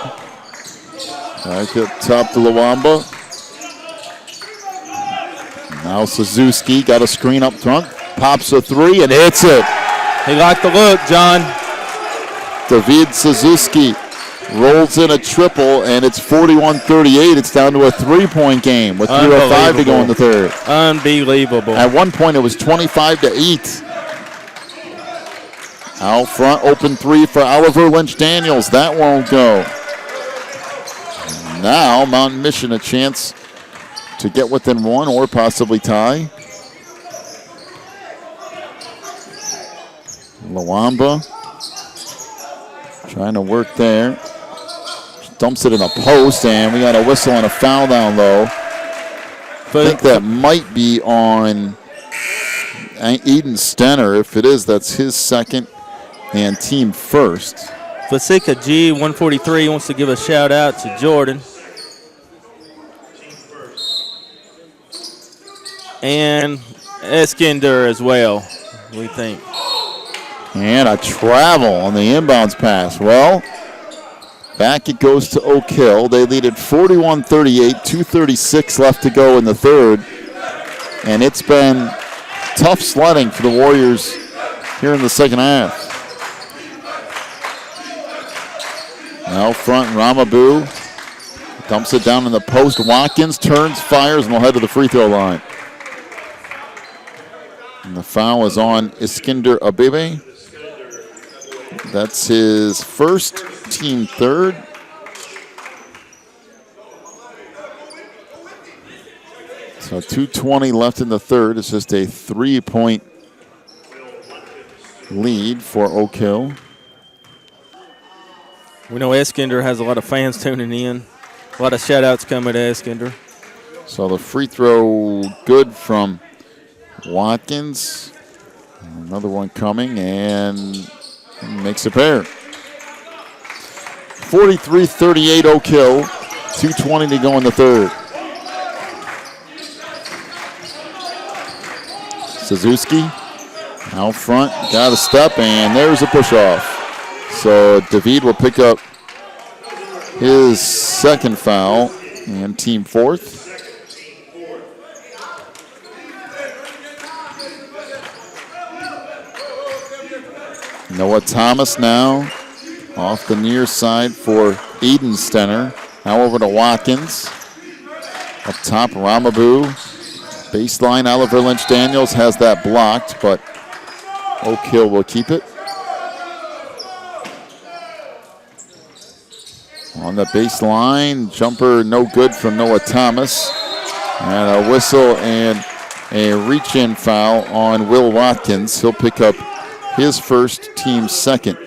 Speaker 8: Back up top to Luamba. Now Suzuki got a screen up front. Pops a three and hits it.
Speaker 3: He liked the look, John.
Speaker 8: David Suzuki rolls in a triple, and it's 41-38. It's down to a three-point game with 3:05 to go in the third.
Speaker 3: Unbelievable.
Speaker 8: At one point, it was 25-8. Out front, open three for Oliver Lynch-Daniels. That won't go. Now, Mountain Mission a chance to get within one or possibly tie. Luamba trying to work there. Dumps it in a post, and we got a whistle and a foul down low. I think that might be on Eden Stenner. If it is, that's his second and team first.
Speaker 3: Fasika G143 wants to give a shout out to Jordan. And Eskinder as well, we think.
Speaker 8: And a travel on the inbounds pass. Well, back it goes to Oak Hill. They lead at 41-38, 2:36 left to go in the third. And it's been tough sledding for the Warriors here in the second half. Now front, Ramabu dumps it down in the post. Watkins turns, fires, and will head to the free throw line. And the foul is on Iskinder Abebe. That's his first, team third. So 2:20 left in the third. It's just a 3-point lead for Oak Hill.
Speaker 3: We know Eskinder has a lot of fans tuning in. A lot of shout-outs coming to Eskinder.
Speaker 8: So the free throw good from Watkins. Another one coming, and makes a pair. 43-38 Oak Hill. 2:20 to go in the third. Suzuki out front, got a step, and there's a push-off. So David will pick up his second foul and team fourth. Noah Thomas now off the near side for Eden Stenner. Now over to Watkins. Up top, Ramabu. Baseline, Oliver Lynch-Daniels has that blocked, but Oak Hill will keep it. On the baseline, jumper no good from Noah Thomas. And a whistle and a reach-in foul on Will Watkins. He'll pick up his first, team second.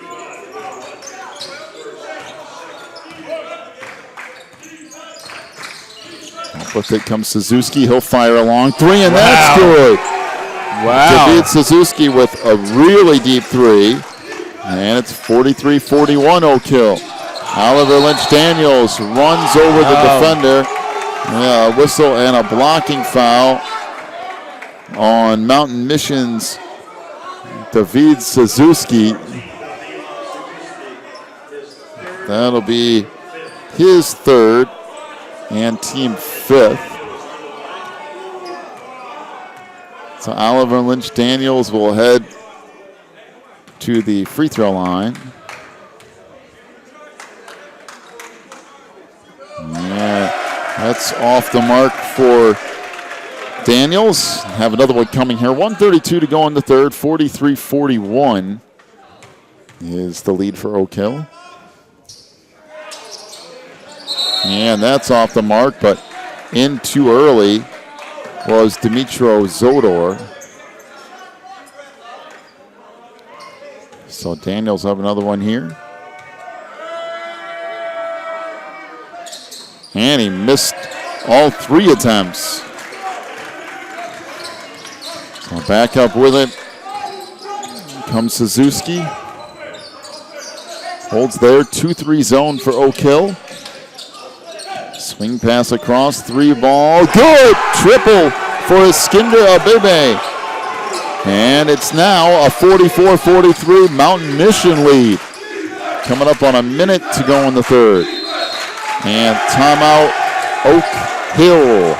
Speaker 8: With it comes Suzuki. He'll fire a long three, and that's good.
Speaker 3: Wow.
Speaker 8: To beat Suzuki with a really deep three. And it's 43-41 Oak Hill. Oliver Lynch-Daniels runs over the defender. Yeah, a whistle and a blocking foul on Mountain Mission's David Suzuki. That'll be his third and team fifth. So Oliver Lynch-Daniels will head to the free throw line. Yeah, that's off the mark for Daniels. Have another one coming here. 1:32 to go in the third. 43-41 is the lead for Oak Hill. And that's off the mark, but in too early was Dimitro Zodor. So Daniels have another one here. And he missed all three attempts. So back up with it comes Suzuki. Holds there, 2-3 zone for Oak Hill. Swing pass across, three ball, good! Triple for Iskinder Abebe. And it's now a 44-43 Mountain Mission lead. Coming up on a minute to go in the third. And timeout, Oak Hill.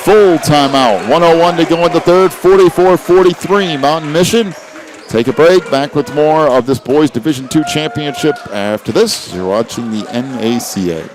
Speaker 8: Full timeout. 1:01 to go in the third. 44-43 Mountain Mission. Take a break. Back with more of this boys Division II championship after this. You're watching the NACA.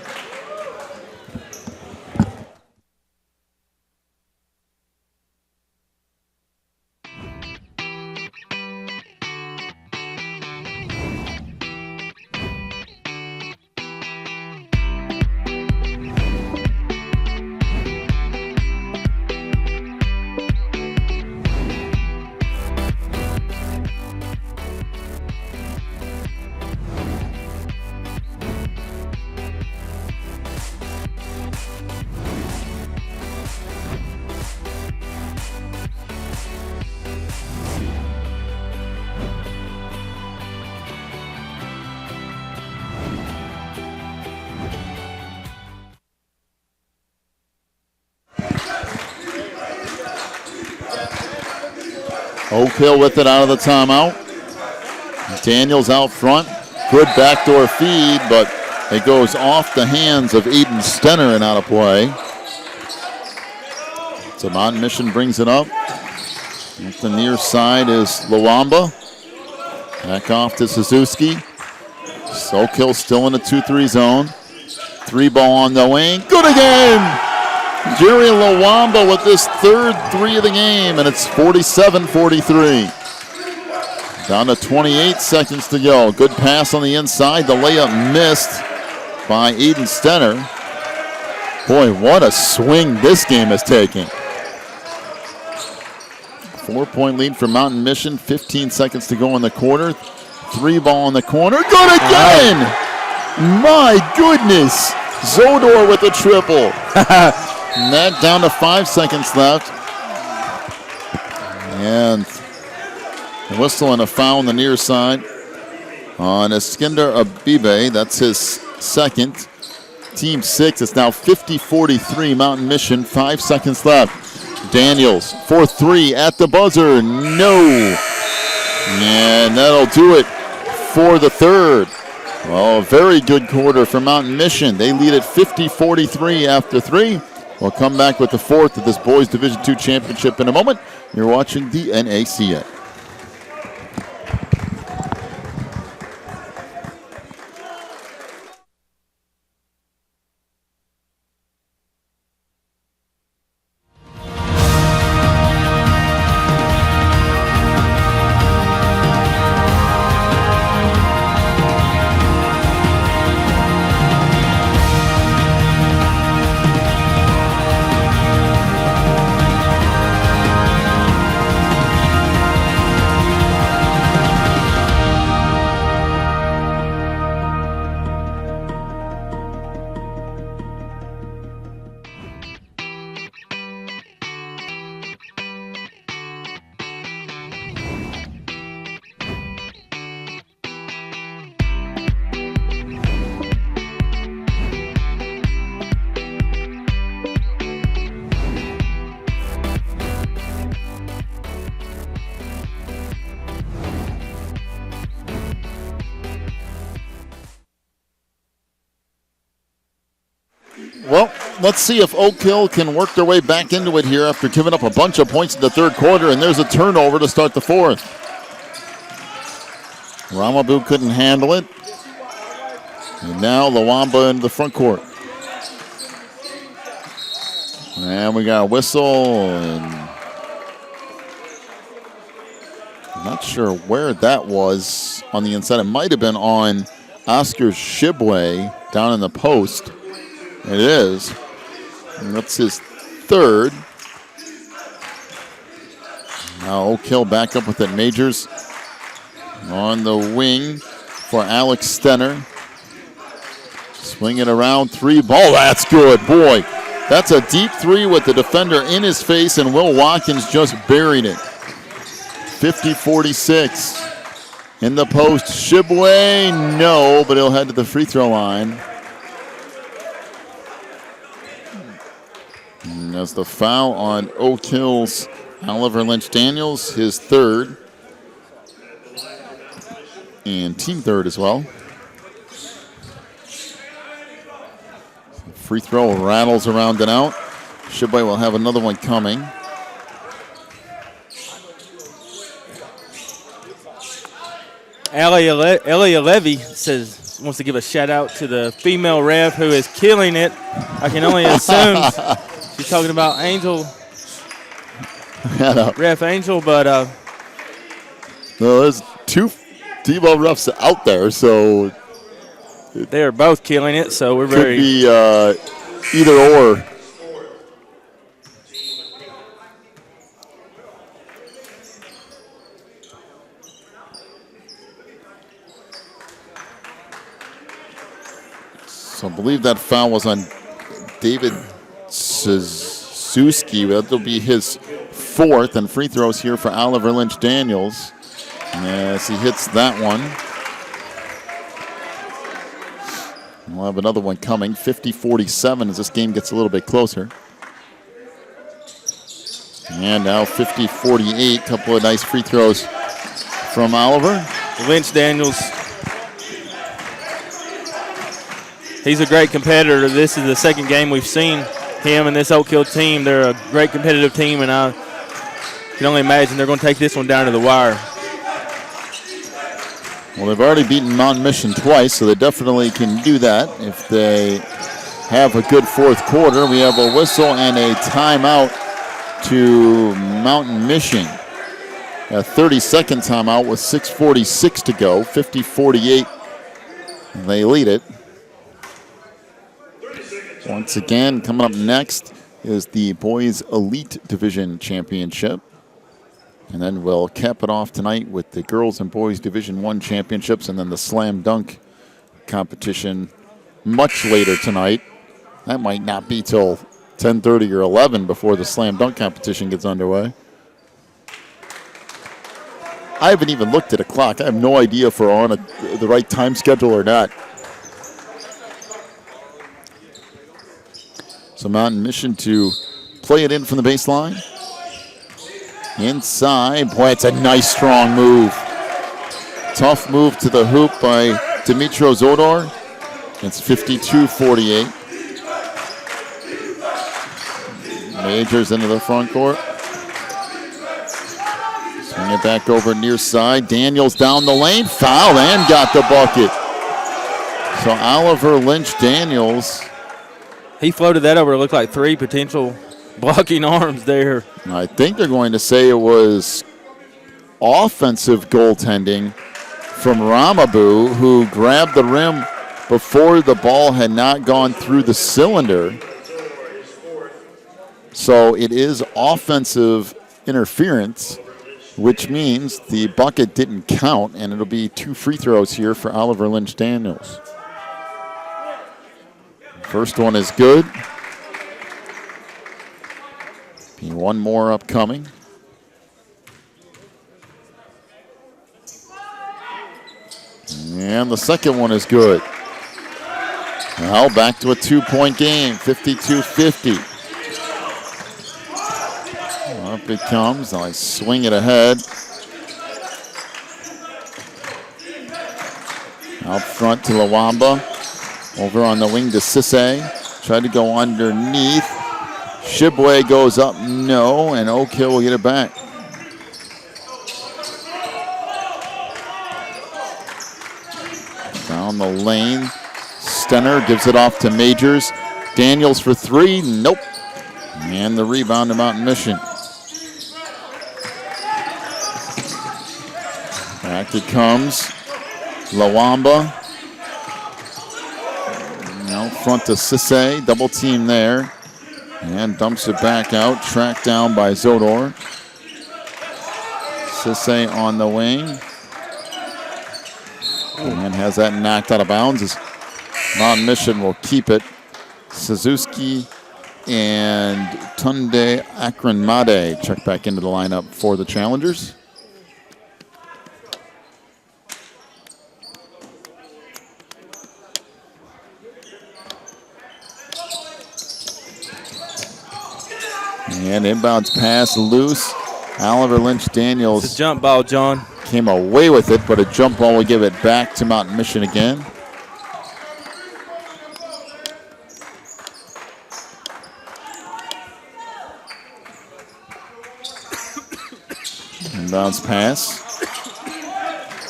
Speaker 8: Oak Hill with it out of the timeout. Daniels out front. Good backdoor feed, but it goes off the hands of Aiden Stenner and out of play. So Mountain Mission brings it up. At the near side is Luamba. Back off to Suzuki. Oak Hill still in a 2-3 zone. Three ball on the wing. Good again! Jerry Luamba with this third three of the game, and it's 47-43. Down to 28 seconds to go. Good pass on the inside. The layup missed by Aiden Stenner. Boy, what a swing this game is taking. 4-point lead for Mountain Mission. 15 seconds to go in the quarter. Three ball in the corner. Good again! My goodness! Zodor with a triple. And that down to 5 seconds left. And a whistle and a foul on the near side on Iskinder Abibe. That's his second. Team 6. It's now 50-43 Mountain Mission. 5 seconds left. Daniels for three at the buzzer. No. And that'll do it for the third. Well, a very good quarter for Mountain Mission. They lead at 50-43 after three. We'll come back with the fourth of this boys Division II championship in a moment. You're watching the NACA. let's see if Oak Hill can work their way back into it here after giving up a bunch of points in the third quarter, and there's a turnover to start the fourth. Ramabu couldn't handle it. And now Lawamba into the front court. And we got a whistle, and I'm not sure where that was on the inside. It might have been on Oscar Shibwe down in the post. It is. And that's his third. Now Oak Hill back up with it. Majors on the wing for Alex Stenner. Swing it around, three ball. That's good, boy. That's a deep three with the defender in his face, and Will Watkins just buried it. 50-46. In the post, Shibwe, no, but he'll head to the free throw line. And that's the foul on Oak Hill's Oliver Lynch-Daniels, his third. And team third as well. Free throw rattles around and out. Shibwe will have another one coming.
Speaker 3: Elia Levy wants to give a shout out to the female ref who is killing it. I can only assume she's talking about Angel, Ref Angel, but
Speaker 8: no, there's two T-ball refs out there, so
Speaker 3: they're both killing it. So we're
Speaker 8: could be either or. So I believe that foul was on David Suzuki. That'll be his fourth, and free throws here for Oliver Lynch-Daniels as he hits that one. We'll have another one coming, 50-47 as this game gets a little bit closer. And now 50-48, couple of nice free throws from Oliver.
Speaker 3: Lynch-Daniels, he's a great competitor. This is the second game we've seen him and this Oak Hill team. They're a great competitive team, and I can only imagine they're going to take this one down to the wire.
Speaker 8: Well, they've already beaten Mountain Mission twice, so they definitely can do that if they have a good fourth quarter. We have a whistle and a timeout to Mountain Mission. A 30-second timeout with 6:46 to go, 50-48. They lead it. Once again, coming up next is the Boys Elite Division Championship. And then we'll cap it off tonight with the Girls and Boys Division I Championships, and then the Slam Dunk competition much later tonight. That might not be till 10:30 or 11 before the Slam Dunk competition gets underway. I haven't even looked at a clock. I have no idea if we're on the right time schedule or not. So Mountain Mission to play it in from the baseline. Inside, boy, it's a nice strong move. Tough move to the hoop by Dimitro Zodor. It's 52-48. Majors into the front court. Swing it back over near side. Daniels down the lane, fouled and got the bucket. So Oliver Lynch-Daniels.
Speaker 3: He floated that over. It looked like three potential blocking arms there.
Speaker 8: I think they're going to say it was offensive goaltending from Ramabu, who grabbed the rim before the ball had not gone through the cylinder. So it is offensive interference, which means the bucket didn't count, and it'll be two free throws here for Oliver Lynch-Daniels. First one is good. Be one more upcoming. And the second one is good. Now back to a two-point game, 52-50. Up it comes. I swing it ahead. Out front to Lawamba. Over on the wing to Sisse. Tried to go underneath. Shibwe goes up, no, and Oak Hill will get it back. Down the lane. Stenner gives it off to Majors. Daniels for three, nope. And the rebound to Mountain Mission. Back it comes. Lawamba. Out front to Sisse. Double team there. And dumps it back out. Tracked down by Zodor. Sisse on the wing. And has that knocked out of bounds as Mountain Mission will keep it. Suzuki and Tunde Akranmade check back into the lineup for the challengers. And inbounds pass loose. Oliver Lynch Daniels.
Speaker 3: It's a jump ball, John.
Speaker 8: Came away with it, but a jump ball will give it back to Mountain Mission again. Inbounds pass.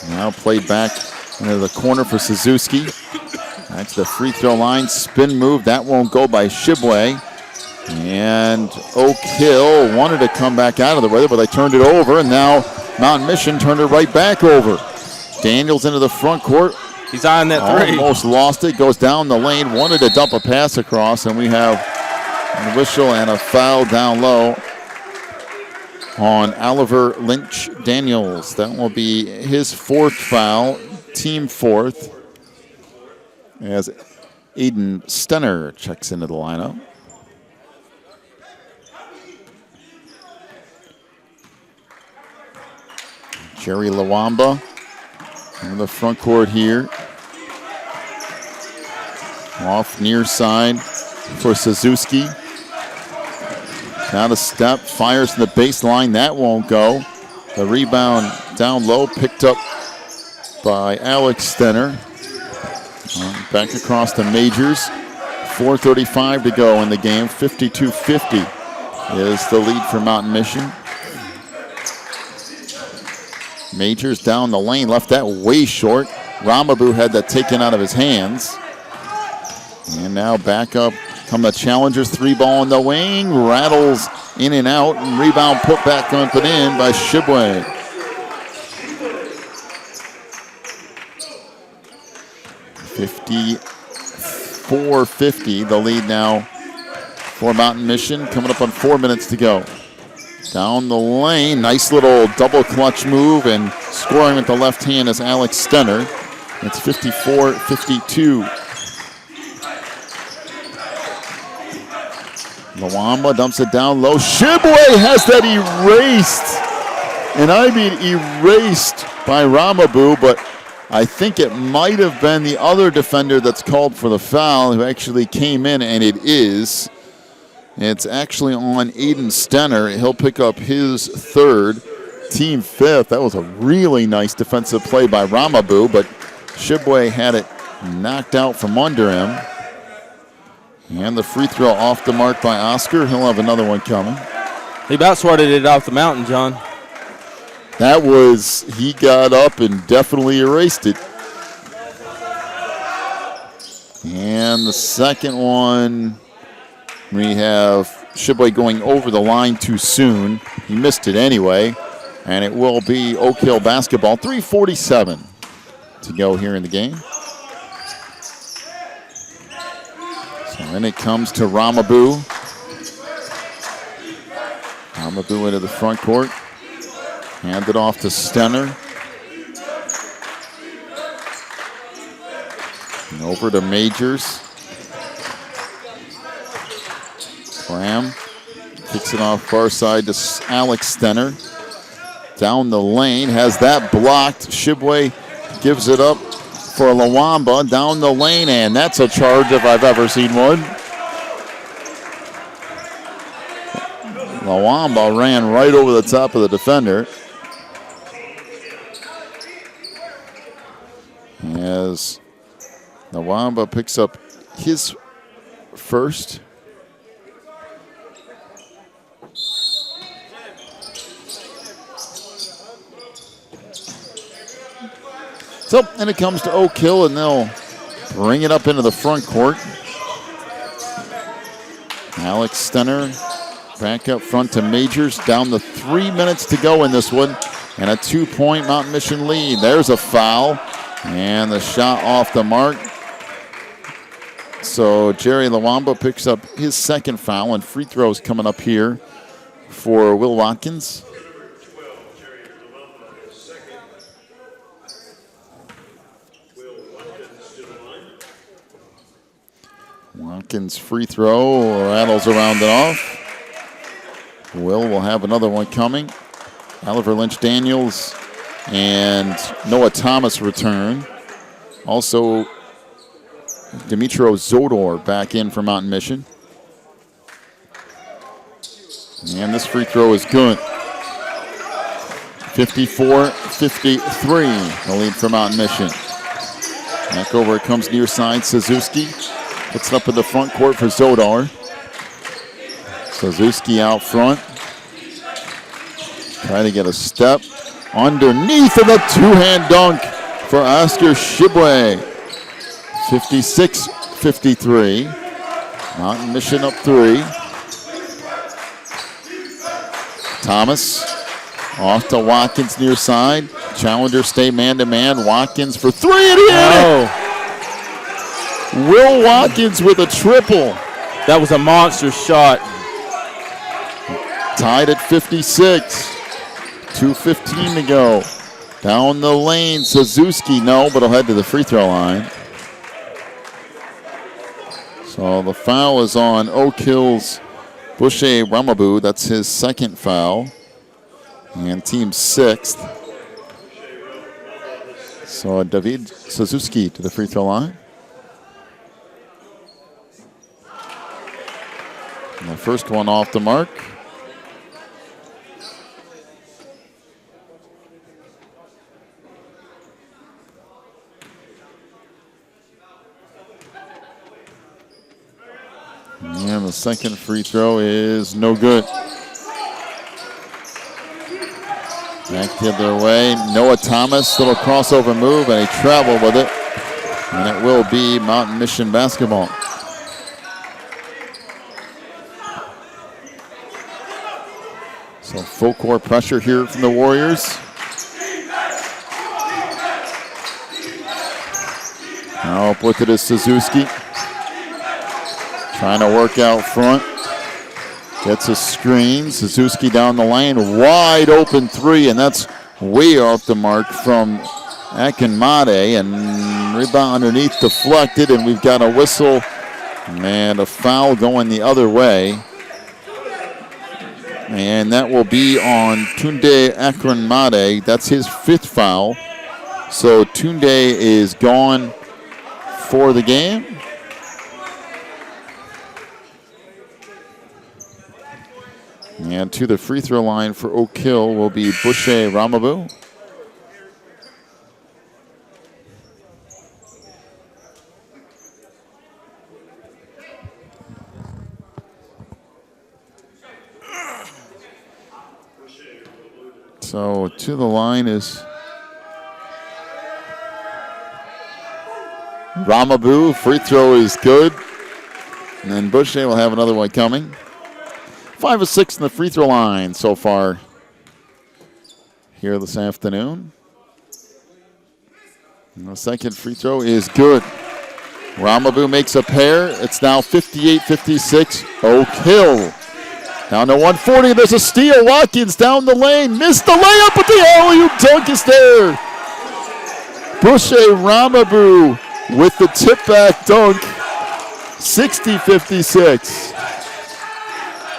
Speaker 8: Now played back into the corner for Suzuki. Back to the free throw line. Spin move. That won't go by Shibwe. And Oak Hill wanted to come back out of the weather, but they turned it over, and now Mountain Mission turned it right back over. Daniels into the front court.
Speaker 3: He's eyeing that three.
Speaker 8: Almost lost it. Goes down the lane. Wanted to dump a pass across, and we have a whistle and a foul down low on Oliver Lynch Daniels. That will be his fourth foul, team fourth, as Aiden Stenner checks into the lineup. Jerry Lawamba in the front court here. Off near side for Suzuki. Down a step, fires to the baseline. That won't go. The rebound down low, picked up by Alex Stenner. Back across to Majors. 4:35 to go in the game. 52-50 is the lead for Mountain Mission. Majors down the lane, left that way short. Ramabu had that taken out of his hands. And now back up come the challengers. Three ball in the wing, rattles in and out, and rebound put back and put in by Shibwe. $54-50, the lead now for Mountain Mission, coming up on 4 minutes to go. Down the lane, nice little double clutch move, and scoring with the left hand is Alex Stenner. It's 54-52. Lawamba dumps it down low. Shibwe has that erased. And I mean erased by Ramabu, but I think it might have been the other defender that's called for the foul who actually came in, and it is. It's actually on Aiden Stenner. He'll pick up his third, team fifth. That was a really nice defensive play by Ramabu, but Shibwe had it knocked out from under him. And the free throw off the mark by Oscar. He'll have another one coming.
Speaker 3: He about swatted it off the mountain, John.
Speaker 8: That was, he got up and definitely erased it. And the second one, we have Shibwe going over the line too soon. He missed it anyway. And it will be Oak Hill basketball. 3:47 to go here in the game. So then it comes to Ramabu. Ramabu into the front court. Handed off to Stenner. And over to Majors. Graham kicks it off far side to Alex Stenner. Down the lane, has that blocked. Shibwe gives it up for Lawamba down the lane, and that's a charge if I've ever seen one. Lawamba ran right over the top of the defender. As Lawamba picks up his first. So, and it comes to Oak Hill, and they'll bring it up into the front court. Alex Stenner back up front to Majors, down to 3 minutes to go in this one, and a 2-point Mountain Mission lead. There's a foul, and the shot off the mark. So Jerry Lawamba picks up his second foul, and free throws coming up here for Will Watkins. Watkins free throw rattles around it off. Will have another one coming. Oliver Lynch-Daniels and Noah Thomas return. Also, Dimitro Zodor back in for Mountain Mission. And this free throw is good. 54-53, the lead for Mountain Mission. Back over it comes near side, Suzuki. Puts it up in the front court for Zodar. Suzuki out front. Trying to get a step. Underneath of a two-hand dunk for Oscar Shibwe. 56-53. Mountain Mission up 3. Thomas off to Watkins near side. Challenger stay man-to-man. Watkins for 3 and he hit it! Will Watkins with a triple.
Speaker 3: That was a monster shot.
Speaker 8: Tied at 56. 2:15 to go. Down the lane, Suzuki, no, but he'll head to the free throw line. So the foul is on Oak Hill's Boucher Ramabu. That's his second foul. And team 6th. So David Suzuki to the free throw line. And the first one off the mark. And the second free throw is no good. Back the other way. Noah Thomas, little crossover move, and he traveled with it. And it will be Mountain Mission basketball. So full court pressure here from the Warriors. Now up with it is Suzuki. Trying to work out front. Gets a screen. Suzuki down the lane. Wide open 3, and that's way off the mark from Akinmade. And rebound underneath deflected, and we've got a whistle and a foul going the other way. And that will be on Tunde Akinmade. That's his 5th foul. So Tunde is gone for the game. And to the free throw line for Oak Hill will be Boucher Ramabu. So to the line is Ramabu. Free throw is good. And then Boucher will have another one coming. 5 of 6 in the free throw line so far here this afternoon. And the second free throw is good. Ramabu makes a pair. It's now 58-56. Oak Hill down to 140. There's a steal. Watkins down the lane. Missed the layup, but the alley-oop dunk is there. Boucher Ramabu with the tip-back dunk. 60-56.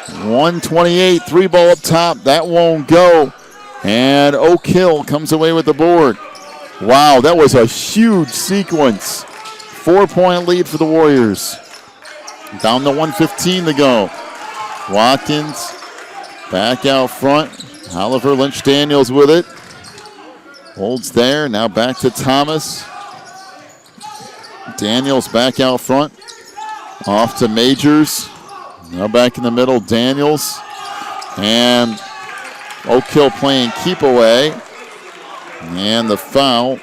Speaker 8: 128, 3-ball up top. That won't go. And Oak Hill comes away with the board. Wow, that was a huge sequence. 4-point lead for the Warriors. Down to 1:15 to go. Watkins back out front. Oliver Lynch-Daniels with it. Holds there. Now back to Thomas. Daniels back out front. Off to Majors. Now back in the middle, Daniels. And Oak Hill playing keep away. And the foul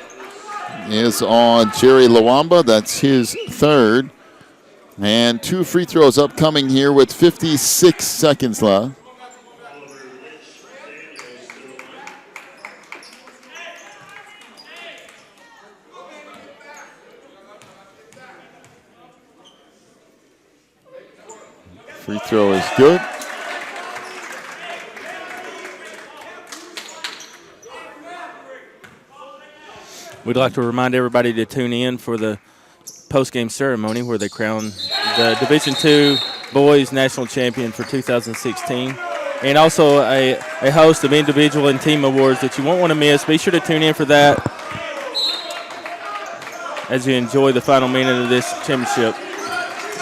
Speaker 8: is on Jerry Lawamba. That's his third. And 2 free throws upcoming here with 56 seconds left. Free throw is good.
Speaker 3: We'd like to remind everybody to tune in for the post-game ceremony where they crown the Division II Boys National Champion for 2016. And also a host of individual and team awards that you won't want to miss. Be sure to tune in for that as you enjoy the final minute of this championship.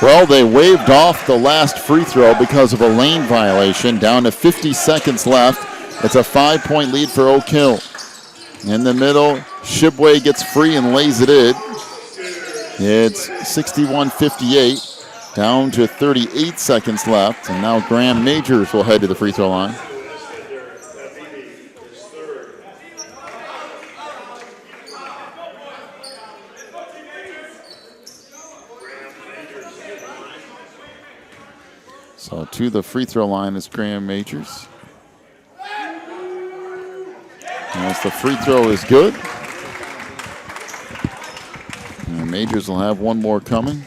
Speaker 8: Well, they waved off the last free throw because of a lane violation. Down to 50 seconds left. It's a 5-point lead for Oak Hill. In the middle, Shibway gets free and lays it in. It's 61-58. Down to 38 seconds left. And now Graham Majors will head to the free throw line. So to the free throw line is Graham Majors. As the free throw is good. And Majors will have one more coming.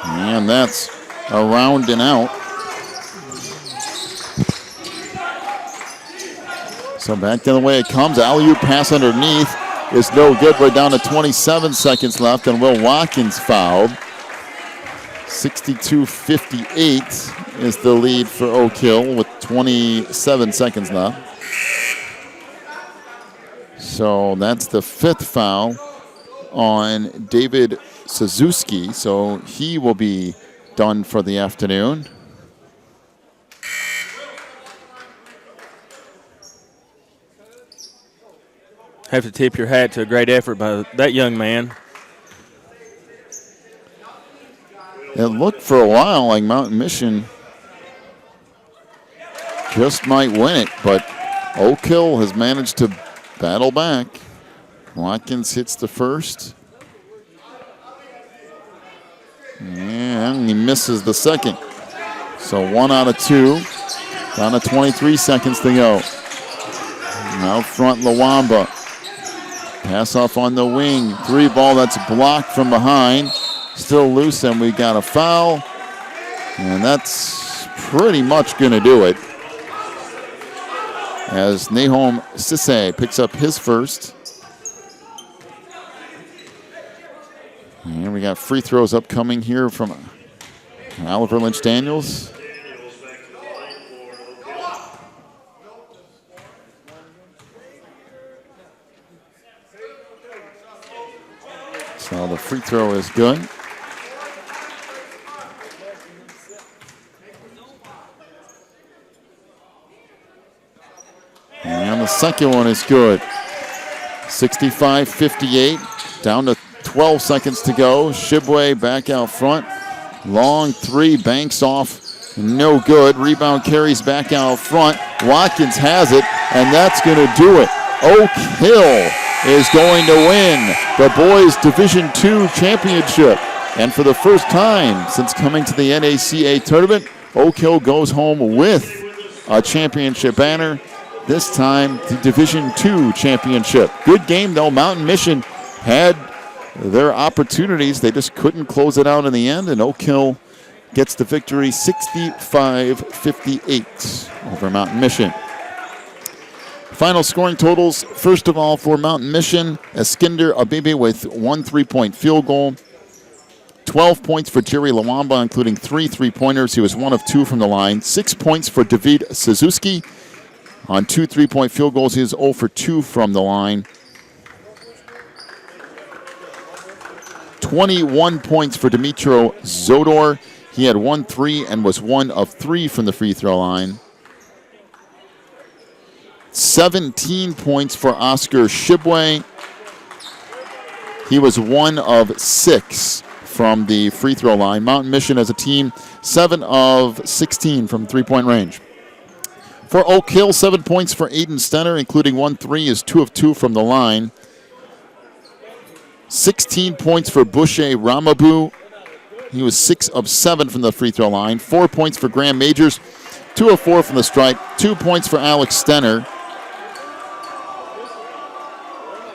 Speaker 8: And that's around and out. So back the other way it comes. Alley-oop pass underneath is no good. We're down to 27 seconds left, and Will Watkins fouled. 62-58 is the lead for Oak Hill with 27 seconds left. So that's the 5th foul on David Suzuki. So he will be done for the afternoon.
Speaker 3: Have to tip your hat to a great effort by that young man.
Speaker 8: It looked for a while like Mountain Mission just might win it, but Oak Hill has managed to battle back. Watkins hits the first. And he misses the second. So 1 out of 2. Down to 23 seconds to go. Out front, Lawamba. Pass off on the wing. 3 ball that's blocked from behind. Still loose, and we got a foul. And that's pretty much going to do it. As Nahom Sisse picks up his first. And we got free throws upcoming here from Oliver Lynch Daniels. So the free throw is good. And the second one is good. 65-58, down to 12 seconds to go. Shibway back out front. Long 3, banks off, no good. Rebound carries back out front. Watkins has it, and that's going to do it. Oak Hill is going to win the Boys Division II Championship. And for the first time since coming to the NACA tournament, Oak Hill goes home with a championship banner. This time, the Division II Championship. Good game, though. Mountain Mission had their opportunities. They just couldn't close it out in the end, and Oak Hill gets the victory 65-58 over Mountain Mission. Final scoring totals, first of all, for Mountain Mission, Eskinder Abebe with 1 3-point field goal. 12 points for Jerry Lawamba, including 3 3-pointers. He was 1 of 2 from the line. 6 points for David Suzuki. On 2 3-point field goals, he is 0 for 2 from the line. 21 points for Dimitro Zodor. He had 1 3 and was 1 of 3 from the free throw line. 17 points for Oscar Shibway. He was 1 of 6 from the free throw line. Mountain Mission as a team, 7 of 16 from three-point range. For Oak Hill, 7 points for Aiden Stenner, including 1 3, is 2 of 2 from the line. 16 points for Boucher Ramabu. He was 6 of 7 from the free throw line. 4 points for Graham Majors, 2 of 4 from the stripe. 2 points for Alex Stenner.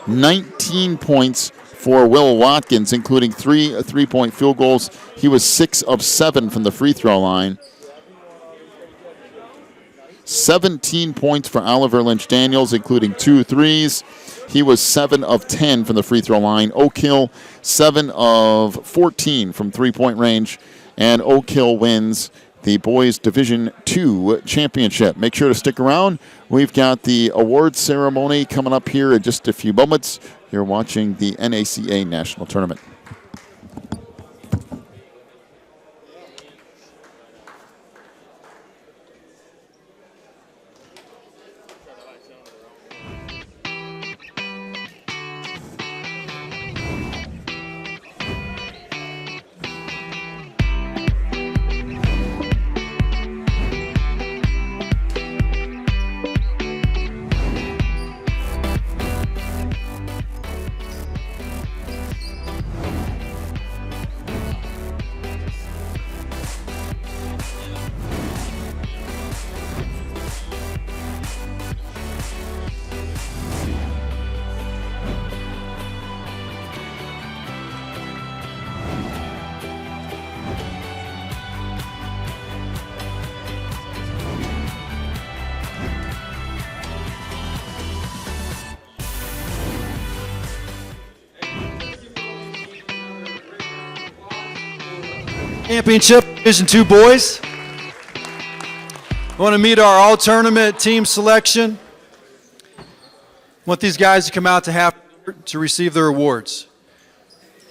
Speaker 8: 19 points for Will Watkins, including 3 three-point field goals. He was 6 of 7 from the free throw line. 17 points for Oliver Lynch Daniels, including 2 threes. He was 7 of 10 from the free throw line. Oak Hill, 7 of 14 from three-point range. And Oak Hill wins the Boys Division II Championship. Make sure to stick around. We've got the awards ceremony coming up here in just a few moments. You're watching the NACA National Tournament.
Speaker 18: Championship Division II boys. I want to meet our all-tournament team selection. I want these guys to come out to receive their awards.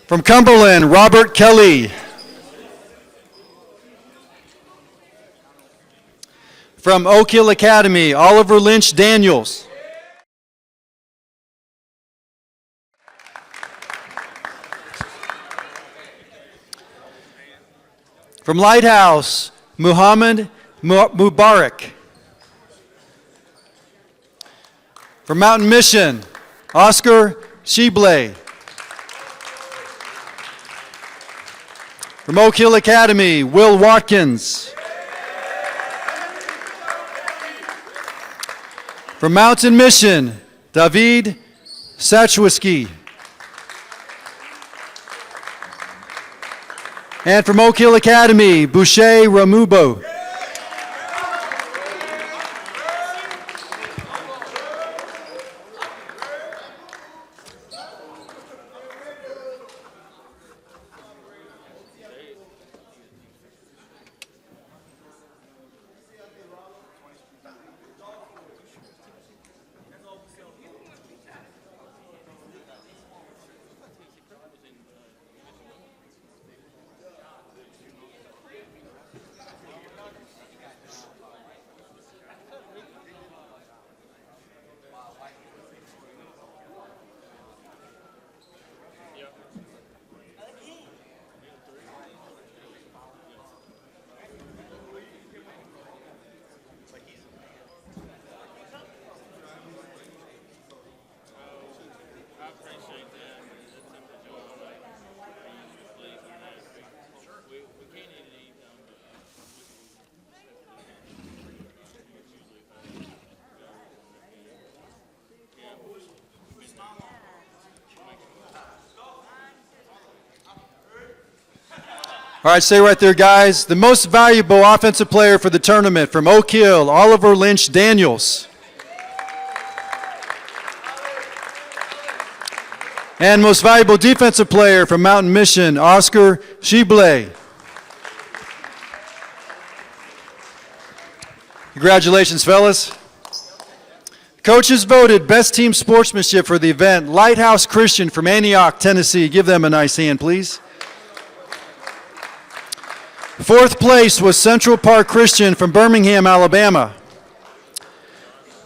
Speaker 18: From Cumberland, Robert Kelly. From Oak Hill Academy, Oliver Lynch Daniels. From Lighthouse, Muhammad Mubarak. From Mountain Mission, Oscar Shibley. From Oak Hill Academy, Will Watkins. From Mountain Mission, David Sachwiski. And from Oak Hill Academy, Boucher Ramubo. All right, stay right there, guys. The most valuable offensive player for the tournament from Oak Hill, Oliver Lynch Daniels. And most valuable defensive player from Mountain Mission, Oscar Shibley. Congratulations, fellas. Coaches voted best team sportsmanship for the event, Lighthouse Christian from Antioch, Tennessee. Give them a nice hand, please. Fourth place was Central Park Christian from Birmingham, Alabama.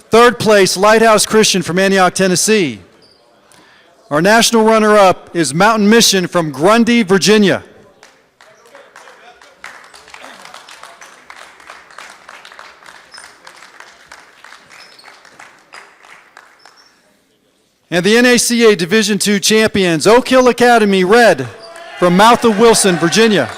Speaker 18: Third place, Lighthouse Christian from Antioch, Tennessee. Our national runner-up is Mountain Mission from Grundy, Virginia. And the NACA Division II champions, Oak Hill Academy Red from Mouth of Wilson, Virginia.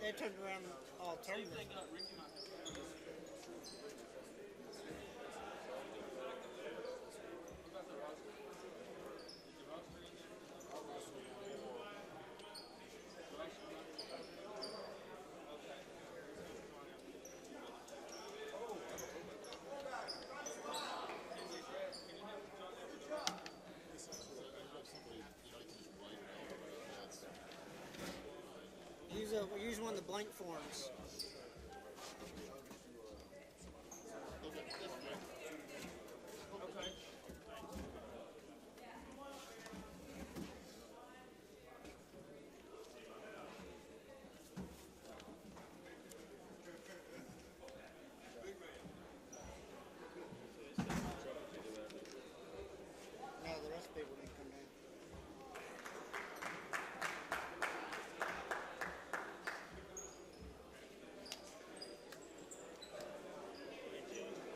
Speaker 19: They turned around all tournament. Use one of the blank forms.